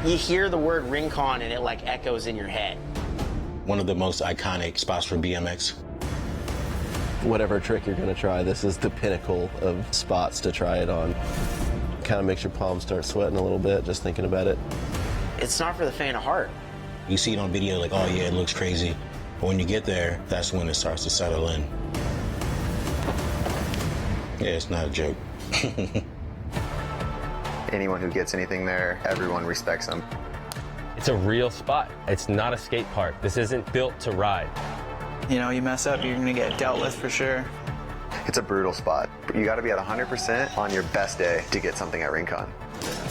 You hear the word Rincon and it like echoes in your head. One of the most iconic spots for BMX. Whatever trick you're going to try, this is the pinnacle of spots to try it on. Kind of makes your palms start sweating a little bit just thinking about it. It's not for the faint of heart. You see it on video like, oh yeah, it looks crazy. But when you get there, that's when it starts to settle in. Yeah, it's not a joke. Anyone who gets anything there, everyone respects them. It's a real spot. It's not a skate park. This isn't built to ride. You know, you mess up, you're gonna get dealt with for sure. It's a brutal spot. You gotta be at 100% on your best day to get something at Rincon.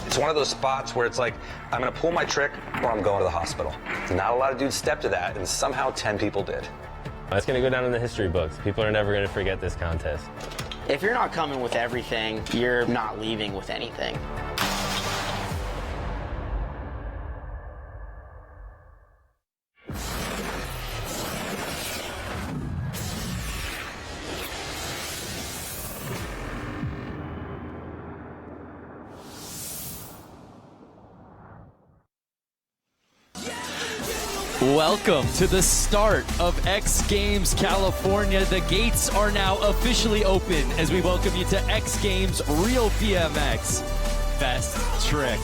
It's one of those spots where it's like, I'm gonna pull my trick or I'm going to the hospital. Not a lot of dudes step to that, and somehow 10 people did. It's gonna go down in the history books. People are never gonna forget this contest. If you're not coming with everything, you're not leaving with anything. Welcome to the start of X Games California. The gates are now officially open as we welcome you to X Games Real BMX Best Trick.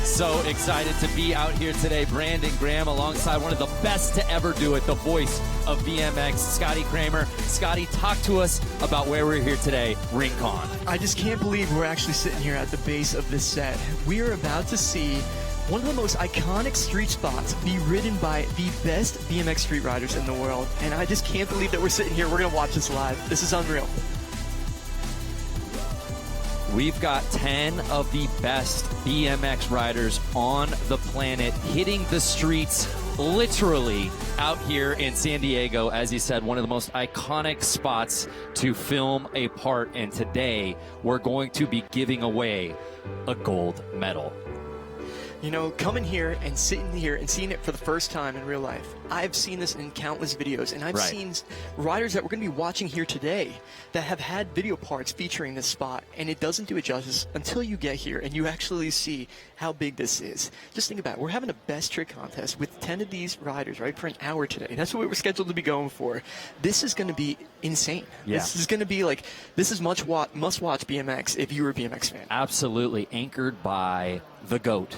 So excited to be out here today. Brandon Graham alongside one of the best to ever do it, the voice of BMX, Scotty Kramer. Scotty, talk to us about where we're here today, Rincon. I just can't believe we're actually sitting here at the base of this set. We are about to see one of the most iconic street spots be ridden by the best BMX street riders in the world. And I just can't believe that we're sitting here. We're going to watch this live. This is unreal. We've got 10 of the best BMX riders on the planet hitting the streets literally out here in San Diego. As you said, one of the most iconic spots to film a part. And today we're going to be giving away a gold medal. You know, coming here and sitting here and seeing it for the first time in real life, I've seen this in countless videos, and I've seen riders that we're going to be watching here today that have had video parts featuring this spot, and it doesn't do it justice until you get here and you actually see how big this is. Just think about it. We're having a best trick contest with 10 of these riders, right, for an hour today. That's what we were scheduled to be going for. This is going to be insane. Yeah. This is going to be like, this is must-watch BMX if you're a BMX fan. Absolutely. Anchored by the GOAT,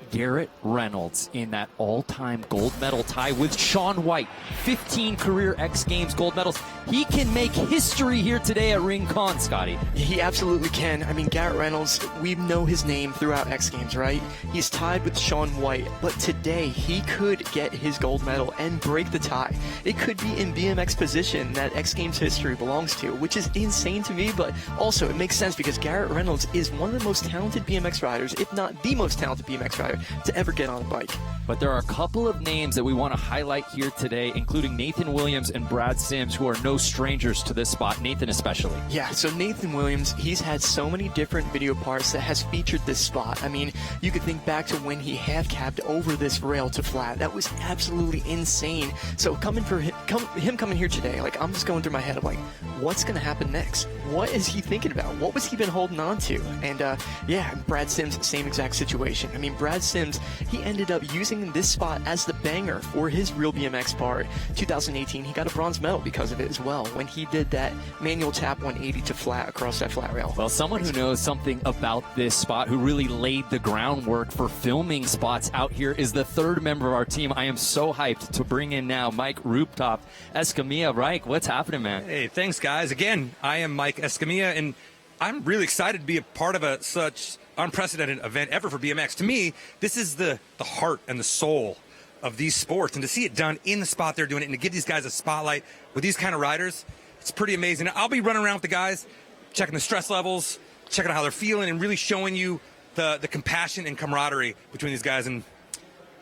Garrett Reynolds, in that all-time gold medal tie with Shaun White. 15 career X Games gold medals. He can make history here today at Rincon, Scotty. He absolutely can. I mean, Garrett Reynolds, we know his name throughout X Games, right? He's tied with Shaun White, but today he could get his gold medal and break the tie. It could be in BMX position that X Games history belongs to, which is insane to me, but also it makes sense because Garrett Reynolds is one of the most talented BMX riders, if not the most talented BMX rider to ever get on a bike. But there are a couple of names that we want to highlight here today, including Nathan Williams and Brad Sims, who are no strangers to this spot, Nathan especially. Yeah, so Nathan Williams, he's had so many different video parts that has featured this spot. I mean, you could think back to when he half-capped over this rail to flat. That was absolutely insane. So him coming here today, like, I'm just going through my head of like, what's going to happen next? What is he thinking about? What was he been holding on to? And yeah, Brad Sims, same exact situation. I mean, Brad Sims, he ended up using this spot as the banger for his Real BMX part. 2018, he got a bronze medal because of it as well, when he did that manual tap 180 to flat across that flat rail. Well, someone who knows something about this spot, who really laid the groundwork for filming spots out here, is the third member of our team. I am so hyped to bring in now Mike Rooftop Escamilla. Mike, what's happening, man? Hey, thanks, guys. Again, I am Mike Escamilla, and I'm really excited to be a part of such unprecedented event ever for BMX. To me, this is the heart and the soul of these sports, and to see it done in the spot they're doing it, and to give these guys a spotlight with these kind of riders, it's pretty amazing. I'll be running around with the guys, checking the stress levels, checking out how they're feeling, and really showing you the compassion and camaraderie between these guys. And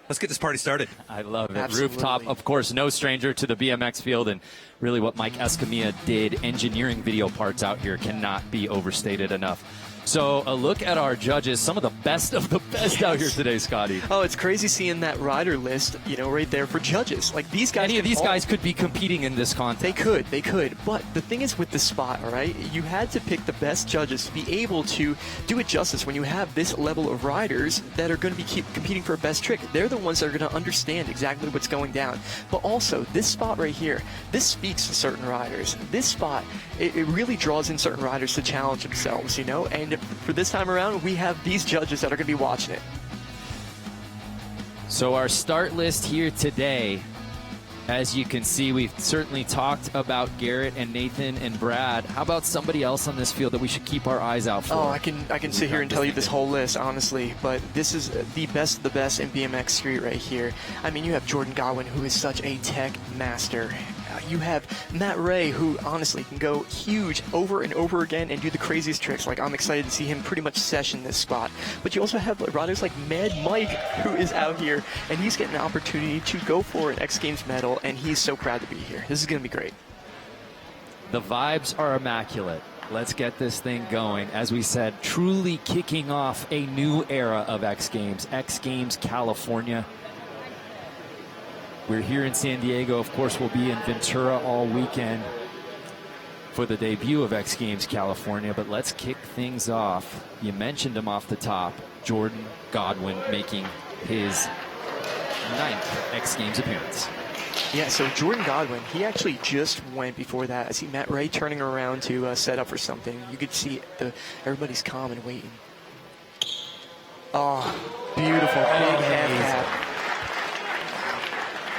let's get this party started. I love it. Absolutely. Rooftop, of course, no stranger to the BMX field, and really what Mike Escamilla did, engineering video parts out here, cannot be overstated enough. So a look at our judges, some of the best out here today, Scotty. Oh, it's crazy seeing that rider list, right there for judges. Like these guys. Any of these guys could be competing in this contest. They could. But the thing is with the spot, all right, you had to pick the best judges to be able to do it justice when you have this level of riders that are going to be competing for a best trick. They're the ones that are going to understand exactly what's going down. But also, this spot right here, this speaks to certain riders. This spot, it really draws in certain riders to challenge themselves, and for this time around, we have these judges that are going to be watching it. So our start list here today, as you can see, we've certainly talked about Garrett and Nathan and Brad. How about somebody else on this field that we should keep our eyes out for? Oh, I can sit here and tell you this whole list, honestly, but this is the best of the best in BMX Street right here. I mean, you have Jordan Godwin, who is such a tech master. You have Matt Ray, who honestly can go huge over and over again and do the craziest tricks. Like, I'm excited to see him pretty much session this spot. But you also have riders like Mad Mike, who is out here, and he's getting an opportunity to go for an X Games medal, and he's so proud to be here. This is going to be great. The vibes are immaculate. Let's get this thing going. As we said, truly kicking off a new era of X Games California. We're here in San Diego. Of course, we'll be in Ventura all weekend for the debut of X Games California. But let's kick things off. You mentioned him off the top. Jordan Godwin making his 9th X Games appearance. Yeah, so Jordan Godwin, he actually just went before that. I see Matt Ray turning around to set up for something. You could see everybody's calm and waiting. Oh, beautiful. Big half.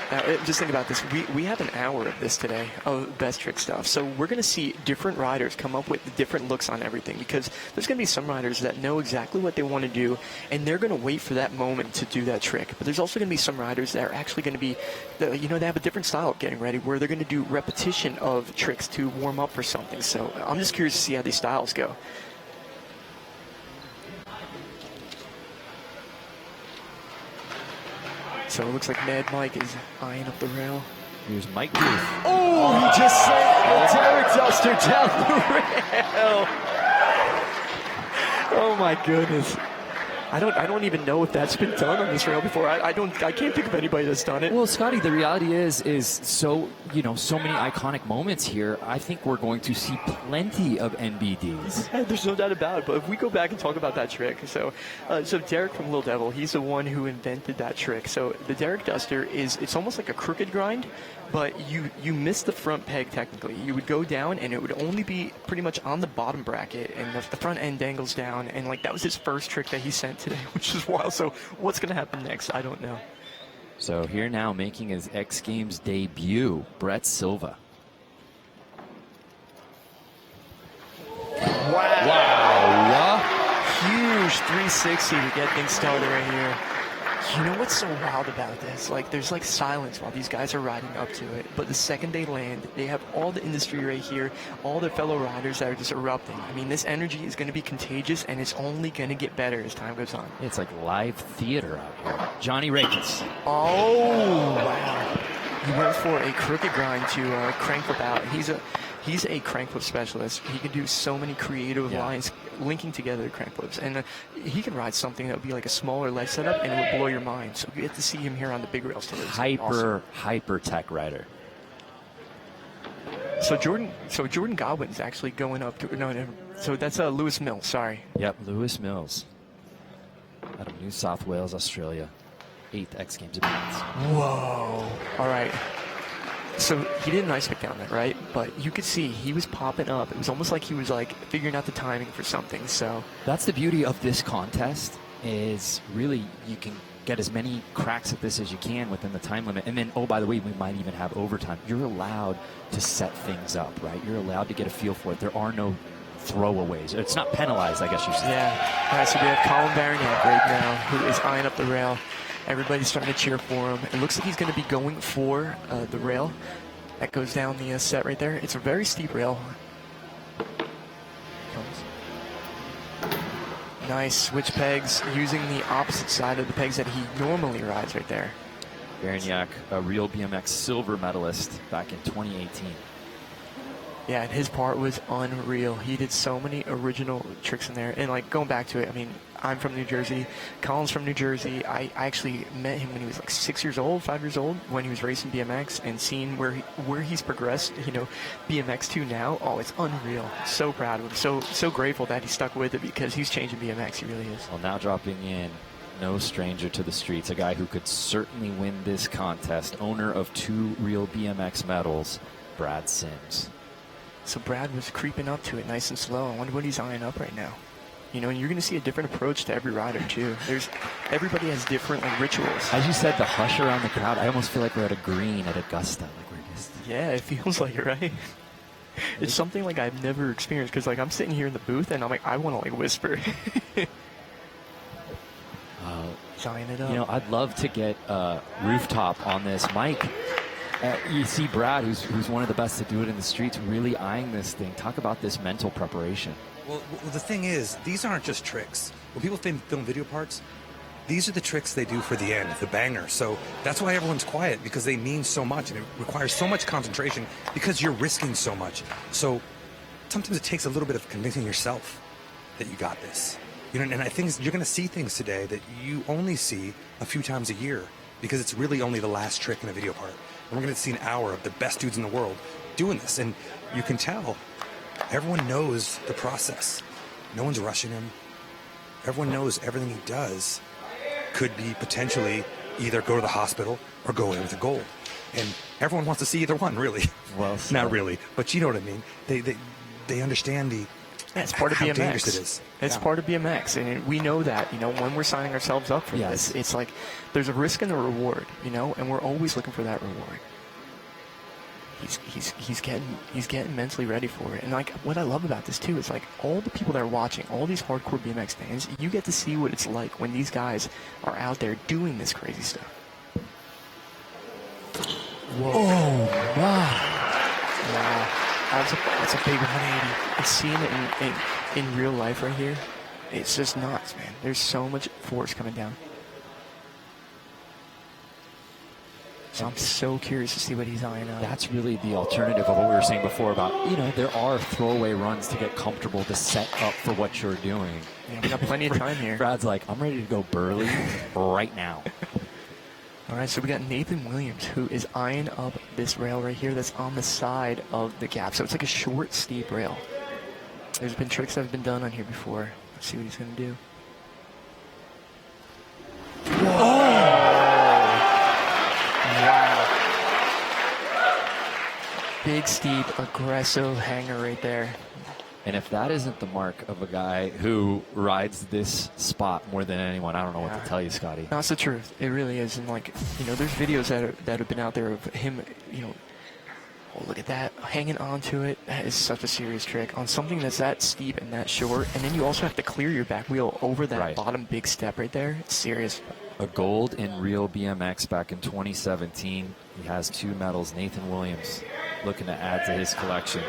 Now, just think about this. We have an hour of this today, of best trick stuff. So we're going to see different riders come up with different looks on everything, because there's going to be some riders that know exactly what they want to do, and they're going to wait for that moment to do that trick. But there's also going to be some riders that are actually going to be, they have a different style of getting ready, where they're going to do repetition of tricks to warm up for something. So I'm just curious to see how these styles go. So it looks like Mad Mike is eyeing up the rail. Here's Mike Booth. Oh, he just sent a Derek Duster down the rail. Oh my goodness. I don't even know if that's been done on this rail before. I can't think of anybody that's done it. Well, Scotty, the reality is so many iconic moments here. I think we're going to see plenty of NBDs. There's no doubt about it. But if we go back and talk about that trick, so Derek from Little Devil, he's the one who invented that trick. So the Derek Duster it's almost like a crooked grind, but you miss the front peg technically. You would go down, and it would only be pretty much on the bottom bracket, and the front end dangles down. And that was his first trick that he sent today, which is wild. So what's going to happen next? I don't know. So here now, making his X Games debut, Brett Silva. Wow. Huge 360 to get things started right here. You know what's so wild about this? There's silence while these guys are riding up to it. But the second they land, they have all the industry right here, all their fellow riders that are just erupting. I mean, this energy is going to be contagious, and it's only going to get better as time goes on. It's like live theater out here. Johnny Rakes. Oh, wow. He went for a crooked grind to crank flip out. He's a crank flip specialist. He can do so many creative lines linking together the crank flips. And he can ride something that would be like a smaller leg setup, and it would blow your mind. So you get to see him here on the big rails today. Hyper tech rider. So Jordan Godwin's actually going up to no. So that's Lewis Mills. Sorry. Yep, Lewis Mills, out of New South Wales, Australia. 8th X Games appearance. Whoa! All right. So he did a nice pick down there, right? But you could see he was popping up. It was almost like he was figuring out the timing for something. So that's the beauty of this contest, is really you can get as many cracks at this as you can within the time limit. And then, oh, by the way, we might even have overtime. You're allowed to set things up, right? You're allowed to get a feel for it. There are no throwaways. It's not penalized, I guess you should say. Yeah. All right, so we have Colin Barignac right now, who is eyeing up the rail. Everybody's starting to cheer for him. It looks like he's going to be going for the rail that goes down the set right there. It's a very steep rail. Nice switch pegs, using the opposite side of the pegs that he normally rides right there. Barignac, a Real BMX silver medalist back in 2018. Yeah, and his part was unreal. He did so many original tricks in there. And, like, going back to it, I mean, I'm from New Jersey. Colin's from New Jersey. I actually met him when he was, like, 6 years old, 5 years old, when he was racing BMX, and seeing where he's progressed, you know, BMX to now. Oh, it's unreal. So proud of him. So grateful that he stuck with it, because he's changing BMX. He really is. Well, now dropping in, no stranger to the streets, a guy who could certainly win this contest, owner of 2 Real BMX medals, Brad Sims. So Brad was creeping up to it nice and slow. I wonder what he's eyeing up right now. You know, and you're going to see a different approach to every rider, too. Everybody has different, like, rituals. As you said, the hush around the crowd, I almost feel like we're at a green at Augusta. Like we're just... Yeah, it feels like it, right? It's something like I've never experienced, because, like, I'm sitting here in the booth, and I'm like, I want to, like, whisper. Sign it up. You know, I'd love to get rooftop on this. Mike, you see Brad, who's one of the best to do it in the streets, really eyeing this thing. Talk about this mental preparation. Well, the thing is, these aren't just tricks. When people film video parts, these are the tricks they do for the end, the banger. So that's why everyone's quiet, because they mean so much, and it requires so much concentration, because you're risking so much. So sometimes it takes a little bit of convincing yourself that you got this. You know, and I think you're going to see things today that you only see a few times a year, because it's really only the last trick in a video part. And we're going to see an hour of the best dudes in the world doing this, and you can tell everyone knows the process. No one's rushing him. Everyone knows everything he does could be potentially either go to the hospital or go away with a gold. And everyone wants to see either one, really. Well, not really, but you know what I mean. They understand it's part of how BMX. dangerous it is. It's part of BMX, and we know that, you know, when we're signing ourselves up for this, it's like there's a risk and a reward, you know, and we're always looking for that reward. He's getting mentally ready for it. And, like, what I love about this too is, like, all the people that are watching, all these hardcore BMX fans, you get to see what it's like when these guys are out there doing this crazy stuff. Whoa. Oh, wow. Wow. That's a big 180. And seeing it in real life right here, it's just nuts, man. There's so much force coming down. So I'm so curious to see what he's eyeing up. That's really the alternative of what we were saying before about, you know, there are throwaway runs to get comfortable, to set up for what you're doing. Yeah, we got plenty of time here. Brad's like, I'm ready to go burly right now. All right, so we got Nathan Williams, who is eyeing up this rail right here that's on the side of the gap. So it's like a short, steep rail. There's been tricks that have been done on here before. Let's see what he's going to do. Wow. Big, steep, aggressive hanger right there. And if that isn't the mark of a guy who rides this spot more than anyone, I don't know what to tell you, Scotty. That's the truth. It really is. And, like, you know, there's videos that have been out there of him, you know, oh, look at that, hanging onto it. That is such a serious trick on something that's that steep and that short. And then you also have to clear your back wheel over that bottom big step right there. It's serious. A gold in Real BMX back in 2017. He has 2 medals. Nathan Williams looking to add to his collection.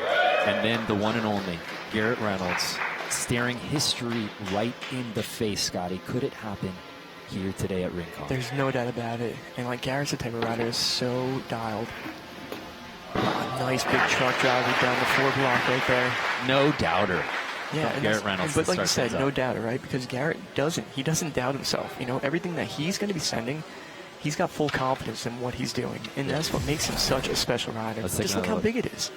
And then the one and only Garrett Reynolds, staring history right in the face, Scotty. Could it happen here today at Rincon? There's no doubt about it. And, like, Garrett's the type of rider is so dialed. Nice big truck driver down the 4 block right there. No doubter. Yeah, and Garrett Reynolds. But like you said, no doubter, right? Because Garrett he doesn't doubt himself. You know, everything that he's going to be sending, he's got full confidence in what he's doing. And that's what makes him such a special rider. Just look how big it is.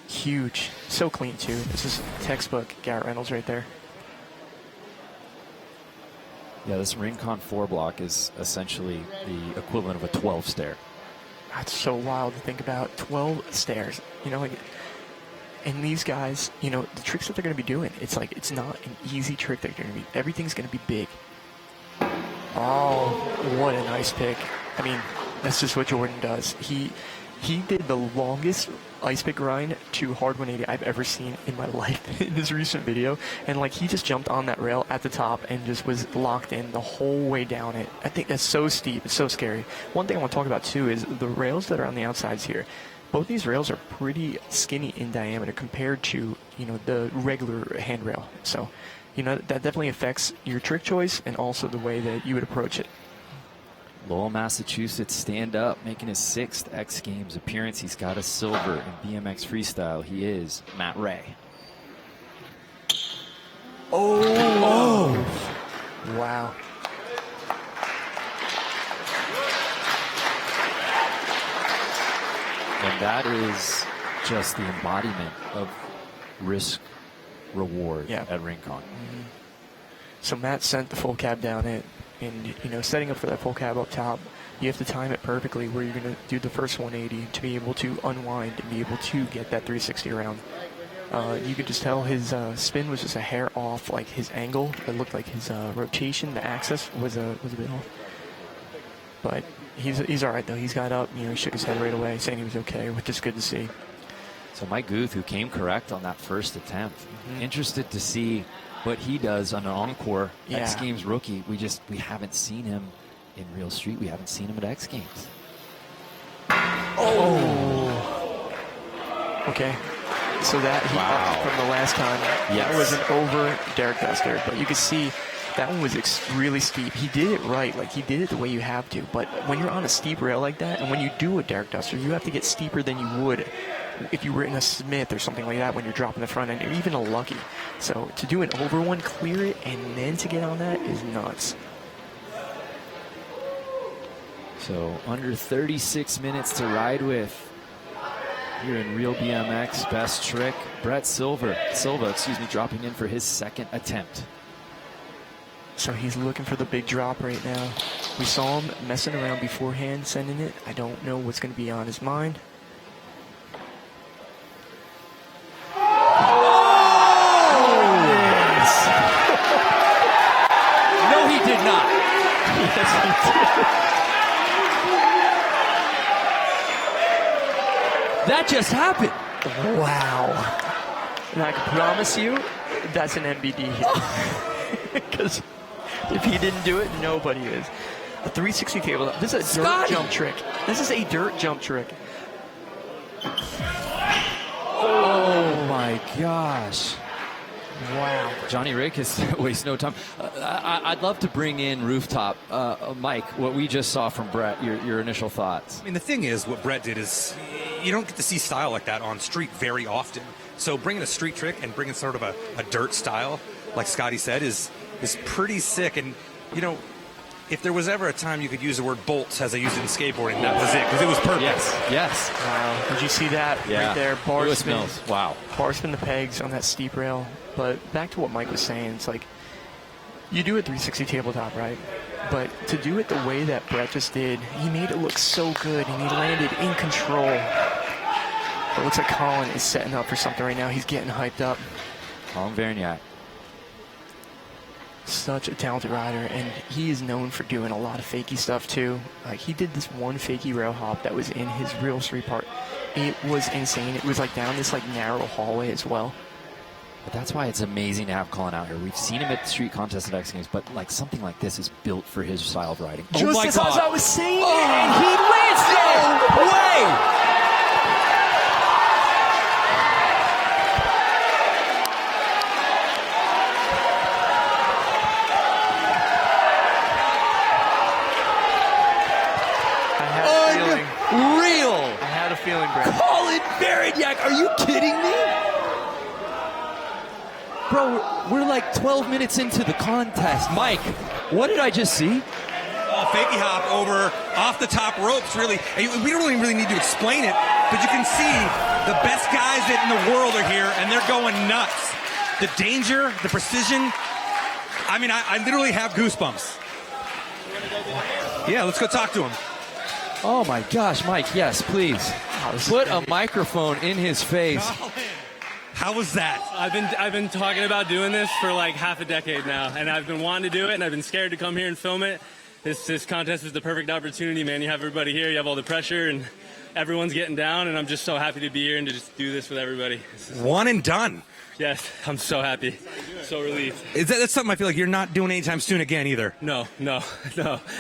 Huge. So clean, too. This is textbook Garrett Reynolds right there. Yeah, this Rincon 4 block is essentially the equivalent of a 12 stair. That's so wild to think about. 12 stairs. You know, like, and these guys, you know, the tricks that they're going to be doing, it's like, it's not an easy trick that you're going to be, everything's going to be big. Oh, what a nice pick. I mean, that's just what Jordan does. He did the longest ice pick grind to hard 180 I've ever seen in my life in this recent video. And, like, he just jumped on that rail at the top and just was locked in the whole way down it. I think that's so steep. It's so scary. One thing I want to talk about, too, is the rails that are on the outsides here. Both these rails are pretty skinny in diameter compared to, you know, the regular handrail. So, you know, that definitely affects your trick choice and also the way that you would approach it. Lowell, Massachusetts, stand up, making his 6th X Games appearance. He's got a silver in BMX freestyle. He is Matt Ray. Oh! Wow. And that is just the embodiment of risk reward at Rincon. So Matt sent the full cab down it, and setting up for that full cab up top, you have to time it perfectly where you're going to do the first 180 to be able to unwind and be able to get that 360 around. You could just tell his spin was just a hair off, like his angle. It looked like his rotation, the axis was a bit off. But he's all right though. He's got up. He shook his head right away, saying he was okay, which is good to see. So Mike Guth, who came correct on that first attempt, interested to see what he does on an encore X Games rookie. We haven't seen him in real street. We haven't seen him at X Games. Oh. Okay. So that he upped from the last time. It was an over Derek Duster, but you could see that one was really steep. He did it right, like he did it the way you have to. But when you're on a steep rail like that, and when you do a Derek Duster, you have to get steeper than you would if you were in a Smith or something like that when you're dropping the front end, or even a Lucky. So to do an over one, clear it, and then to get on that is nuts. So under 36 minutes to ride with here in Real BMX Best Trick. Brett Silva, dropping in for his 2nd attempt. So he's looking for the big drop right now. We saw him messing around beforehand, sending it. I don't know what's going to be on his mind. No, he did not. Yes, he did. That just happened. Wow. And I can promise you, that's an MBD hit. Because if he didn't do it, nobody is. A 360 table. This is a dirt jump trick. This is a dirt jump trick. Oh my gosh. Wow. Johnny Rick has wasted no time. I'd love to bring in Rooftop. Mike, what we just saw from Brett, your initial thoughts. I mean, the thing is, what Brett did is you don't get to see style like that on street very often. So bringing a street trick and bringing sort of a dirt style, like Scotty said, is pretty sick. And, if there was ever a time you could use the word bolts as I used it in skateboarding, that was it, because it was perfect. Yes. Wow. Did you see that right there? Bar spin. Wow. Bar spin the pegs on that steep rail. But back to what Mike was saying, it's like you do a 360 tabletop, right? But to do it the way that Brett just did, he made it look so good, and he landed in control. It looks like Colin is setting up for something right now. He's getting hyped up. Colin Verniak. Such a talented rider, and he is known for doing a lot of fakey stuff too. Like he did this one fakey rail hop that was in his real street part. It was insane. It was like down this like narrow hallway as well. But that's why it's amazing to have Colin out here. We've seen him at the street contest at X Games, but like something like this is built for his style of riding. Just my as God. I was saying, and he wins it! No way! I had a feeling, Brett. Colin Verniak, are you kidding me? Bro, we're like 12 minutes into the contest. Mike, what did I just see? Fakey hop over off the top ropes, really. We don't really need to explain it, but you can see the best guys in the world are here, and they're going nuts. The danger, the precision. I mean, I literally have goosebumps. Yeah, let's go talk to him. Oh my gosh, Mike, yes, please. Put a microphone in his face. How was that? I've been talking about doing this for like half a decade now, and I've been wanting to do it, and I've been scared to come here and film it. This contest is the perfect opportunity, man. You have everybody here, you have all the pressure, and everyone's getting down, and I'm just so happy to be here and to just do this with everybody. One and done. Yes, I'm so happy, so relieved. That's something I feel like you're not doing anytime soon again either. No,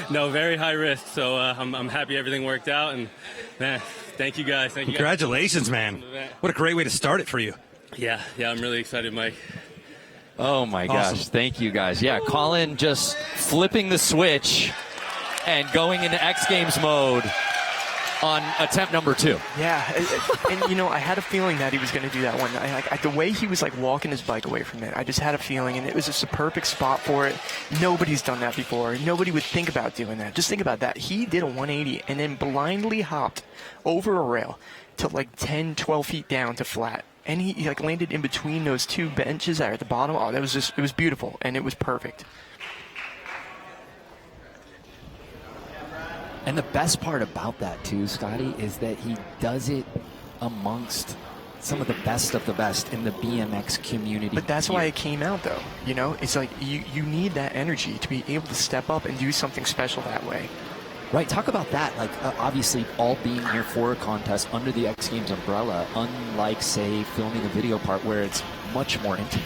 very high risk, so I'm happy everything worked out, and man, thank you guys. Congratulations, man. What a great way to start it for you. Yeah, I'm really excited, Mike. Oh my gosh, thank you guys. Yeah, Colin just flipping the switch and going into X Games mode on attempt number 2. Yeah, and you know, I had a feeling that he was going to do that one. The way he was like walking his bike away from it, I just had a feeling, and it was just a perfect spot for it. Nobody's done that before. Nobody would think about doing that. Just think about that. He did a 180 and then blindly hopped over a rail to like 10, 12 feet down to flat. And he like landed in between those two benches there at the bottom. Oh, that was just, it was beautiful, and it was perfect. And the best part about that, too, Scotty, is that he does it amongst some of the best in the BMX community. But that's why it came out, though. You know, it's like you need that energy to be able to step up and do something special that way. Right, talk about that. Like, obviously, all being here for a contest under the X Games umbrella, unlike, say, filming a video part where it's much more intimate.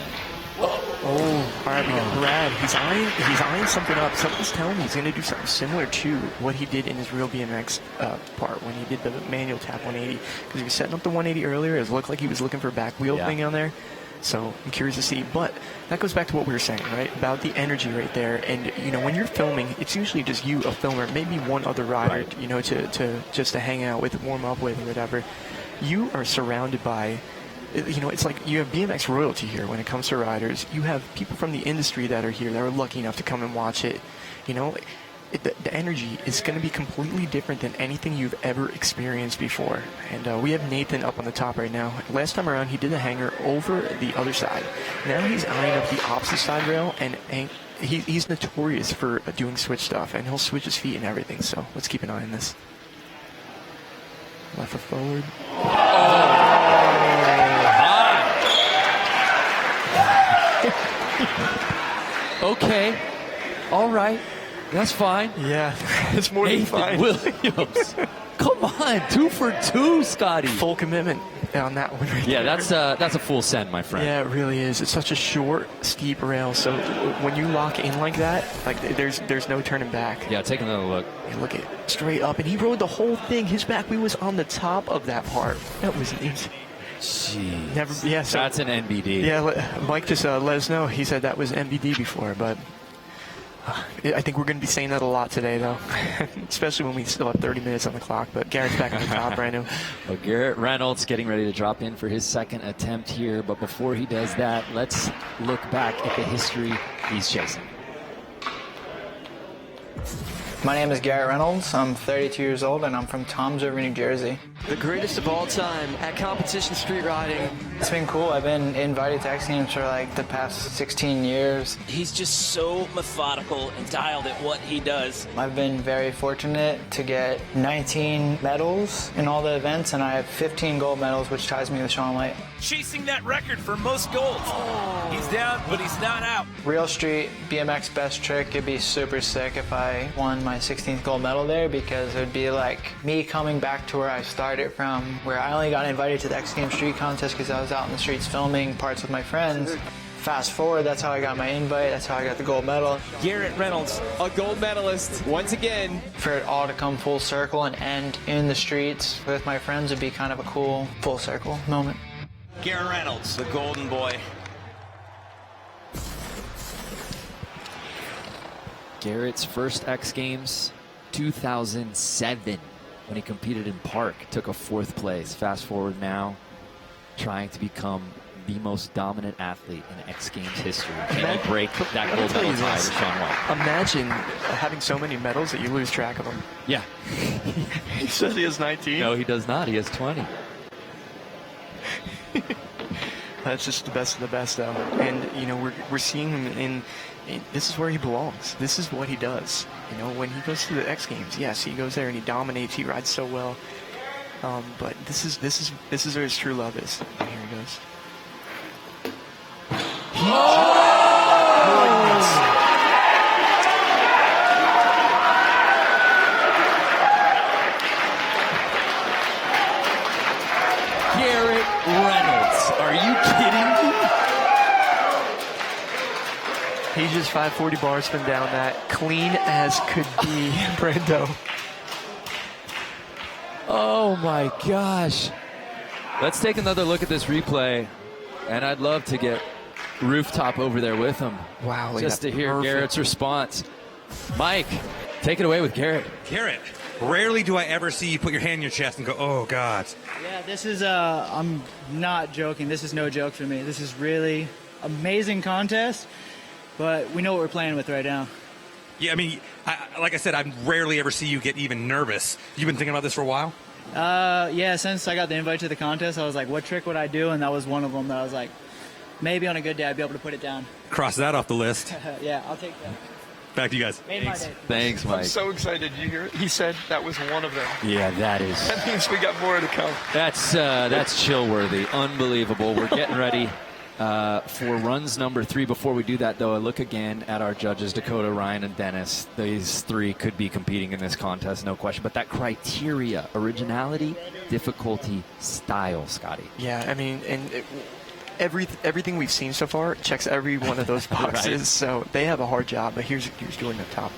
Oh, all right, we got Brad. He's eyeing something up. Something's telling me he's going to do something similar to what he did in his Real BMX part when he did the manual tap 180. Because he was setting up the 180 earlier. It looked like he was looking for a back wheel thing on there. So I'm curious to see. But that goes back to what we were saying, right? About the energy right there. And, you know, when you're filming, it's usually just you, a filmer, maybe one other rider, you know, to hang out with, warm up with, or whatever. You are surrounded by... You know, it's like you have BMX royalty here when it comes to riders. You have people from the industry that are here that are lucky enough to come and watch it. You know, the energy is going to be completely different than anything you've ever experienced before. And we have Nathan up on the top right now. Last time around, he did a hanger over the other side. Now he's eyeing up the opposite side rail, and he's notorious for doing switch stuff, and he'll switch his feet and everything. So let's keep an eye on this. Left foot forward. Okay. All right. That's fine. Yeah, it's more than fine. Williams. Come on, 2 for 2, Scotty. Full commitment on that one right there. That's a full send, my friend. Yeah, it really is. It's such a short, steep rail, so when you lock in like that, like there's no turning back. Yeah, take another look. Yeah, look at straight up, and he rode the whole thing. His back wheel was on the top of that part. That was insane. Jeez. Never. Yeah, so, that's an NBD. Yeah, Mike just let us know. He said that was NBD before, but I think we're going to be saying that a lot today, though, especially when we still have 30 minutes on the clock. But Garrett's back on the top right now. Well, Garrett Reynolds getting ready to drop in for his second attempt here. But before he does that, let's look back at the history he's chasing. My name is Garrett Reynolds. I'm 32 years old, and I'm from Toms River, New Jersey. The greatest of all time at competition street riding. It's been cool. I've been invited to X Games for like the past 16 years. He's just so methodical and dialed at what he does. I've been very fortunate to get 19 medals in all the events, and I have 15 gold medals, which ties me with Sean Light. Chasing that record for most golds. He's down, but he's not out. Real Street BMX Best Trick. It'd be super sick if I won my 16th gold medal there, because it would be like me coming back to where I started from, where I only got invited to the X Games Street Contest because I was out in the streets filming parts with my friends. Fast forward, that's how I got my invite, that's how I got the gold medal. Garrett Reynolds, a gold medalist once again. For it all to come full circle and end in the streets with my friends would be kind of a cool full circle moment. Garrett Reynolds, the golden boy. Garrett's first X Games, 2007, when he competed in Park, took a 4th place. Fast forward now, trying to become the most dominant athlete in X Games history. Can he break that gold medal tie with Sean White? Imagine having so many medals that you lose track of them. Yeah. He says he has 19. No, he does not. He has 20. That's just the best of the best, though. And, you know, we're seeing him in this is where he belongs. This is what he does. You know, when he goes to the X Games, yes, he goes there and he dominates. He rides so well. But this is where his true love is. And here he goes. Garrett Reynolds. Are you kidding me? He just 540 bar spin down that clean as could be, Brando. Oh my gosh. Let's take another look at this replay. And I'd love to get Rooftop over there with him. Wow. Just to hear Garrett's response. Mike, Take it away with Garrett. Garrett, rarely do I ever see you put your hand in your chest and go, oh, God. Yeah, this is, I'm not joking. This is no joke for me. This is really amazing contest, but we know what we're playing with right now. Yeah, I mean, like I said, I rarely ever see you get even nervous. You've been thinking about this for a while? Yeah, since I got the invite to the contest, I was like, what trick would I do? And that was one of them that I was like, maybe on a good day I'd be able to put it down. Cross that off the list. Yeah, I'll take that. Back to you guys. Made my day. Thanks, Mike. I'm so excited. Did you hear it? He said that was one of them. Yeah, that is. That means we got more to come. That's chill-worthy. Unbelievable. We're getting ready for runs number 3. Before we do that, though, I look again at our judges, Dakota, Ryan, and Dennis. These 3 could be competing in this contest, no question. But that criteria, originality, difficulty, style, Scotty. Yeah, I mean, and everything we've seen so far checks every one of those boxes. Right. So they have a hard job. But here's Jordan up top.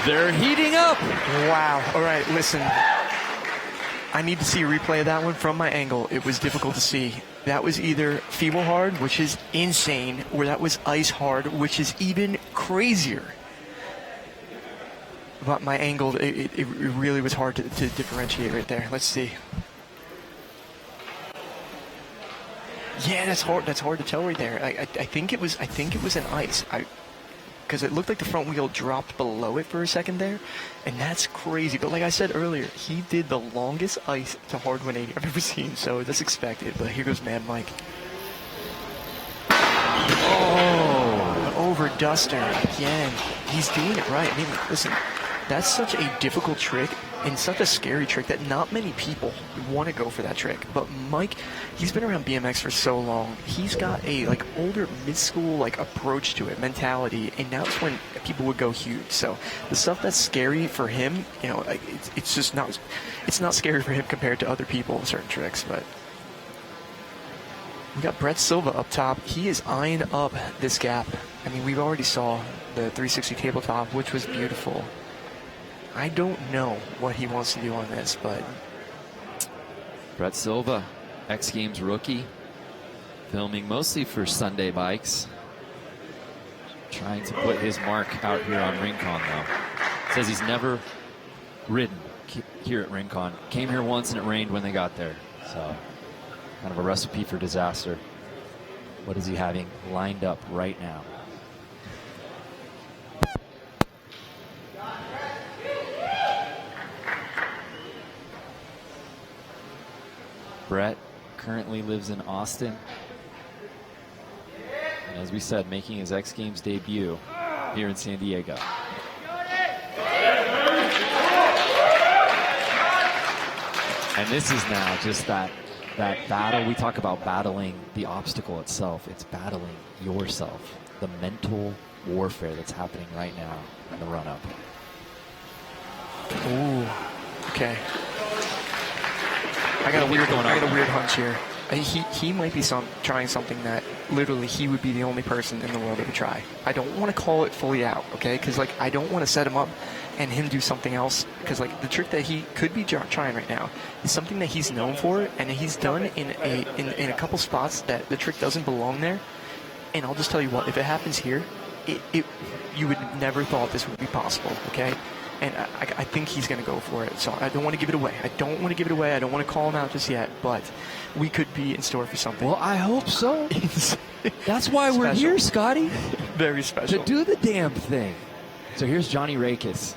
They're heating up. Wow. All right, listen. I need to see a replay of that one from my angle. It was difficult to see. That was either feeble hard, which is insane, or that was ice hard, which is even crazier. But my angle, it really was hard to differentiate right there. Let's see. Yeah, that's hard. That's hard to tell right there. I think it was an ice. Because it looked like the front wheel dropped below it for a second there, and that's crazy. But like I said earlier, he did the longest ice to hard 180 I've ever seen, so that's expected. But here goes Mad Mike. Oh, over Duster again. He's doing it right. I mean, listen, that's such a difficult trick and such a scary trick that not many people want to go for that trick. But Mike, he's been around BMX for so long. He's got a older mid-school approach to it, mentality, and now it's when people would go huge. So the stuff that's scary for him, it's just not. It's not scary for him compared to other people with certain tricks. But we got Brett Silva up top. He is eyeing up this gap. I mean, we already saw the 360 tabletop, which was beautiful. I don't know what he wants to do on this, but Brett Silva, X Games rookie, filming mostly for Sunday Bikes. Trying to put his mark out here on Rincon, though. Says he's never ridden here at Rincon. Came here once and it rained when they got there. So, kind of a recipe for disaster. What is he having lined up right now? Brett currently lives in Austin. And as we said, making his X Games debut here in San Diego. And this is now just that battle. We talk about battling the obstacle itself. It's battling yourself. The mental warfare that's happening right now in the run-up. Ooh, okay. I got a weird hunch here. He might be trying something that literally he would be the only person in the world that would try. I don't want to call it fully out, okay? Because I don't want to set him up and him do something else. Because the trick that he could be trying right now is something that he's known for, and he's done in a couple spots that the trick doesn't belong there. And I'll just tell you what, if it happens here, you would never thought this would be possible, okay? And I think he's going to go for it. So I don't want to give it away. I don't want to call him out just yet. But we could be in store for something. Well, I hope so. That's why we're here, Scotty. Very special. To do the damn thing. So here's Johnny Rakes.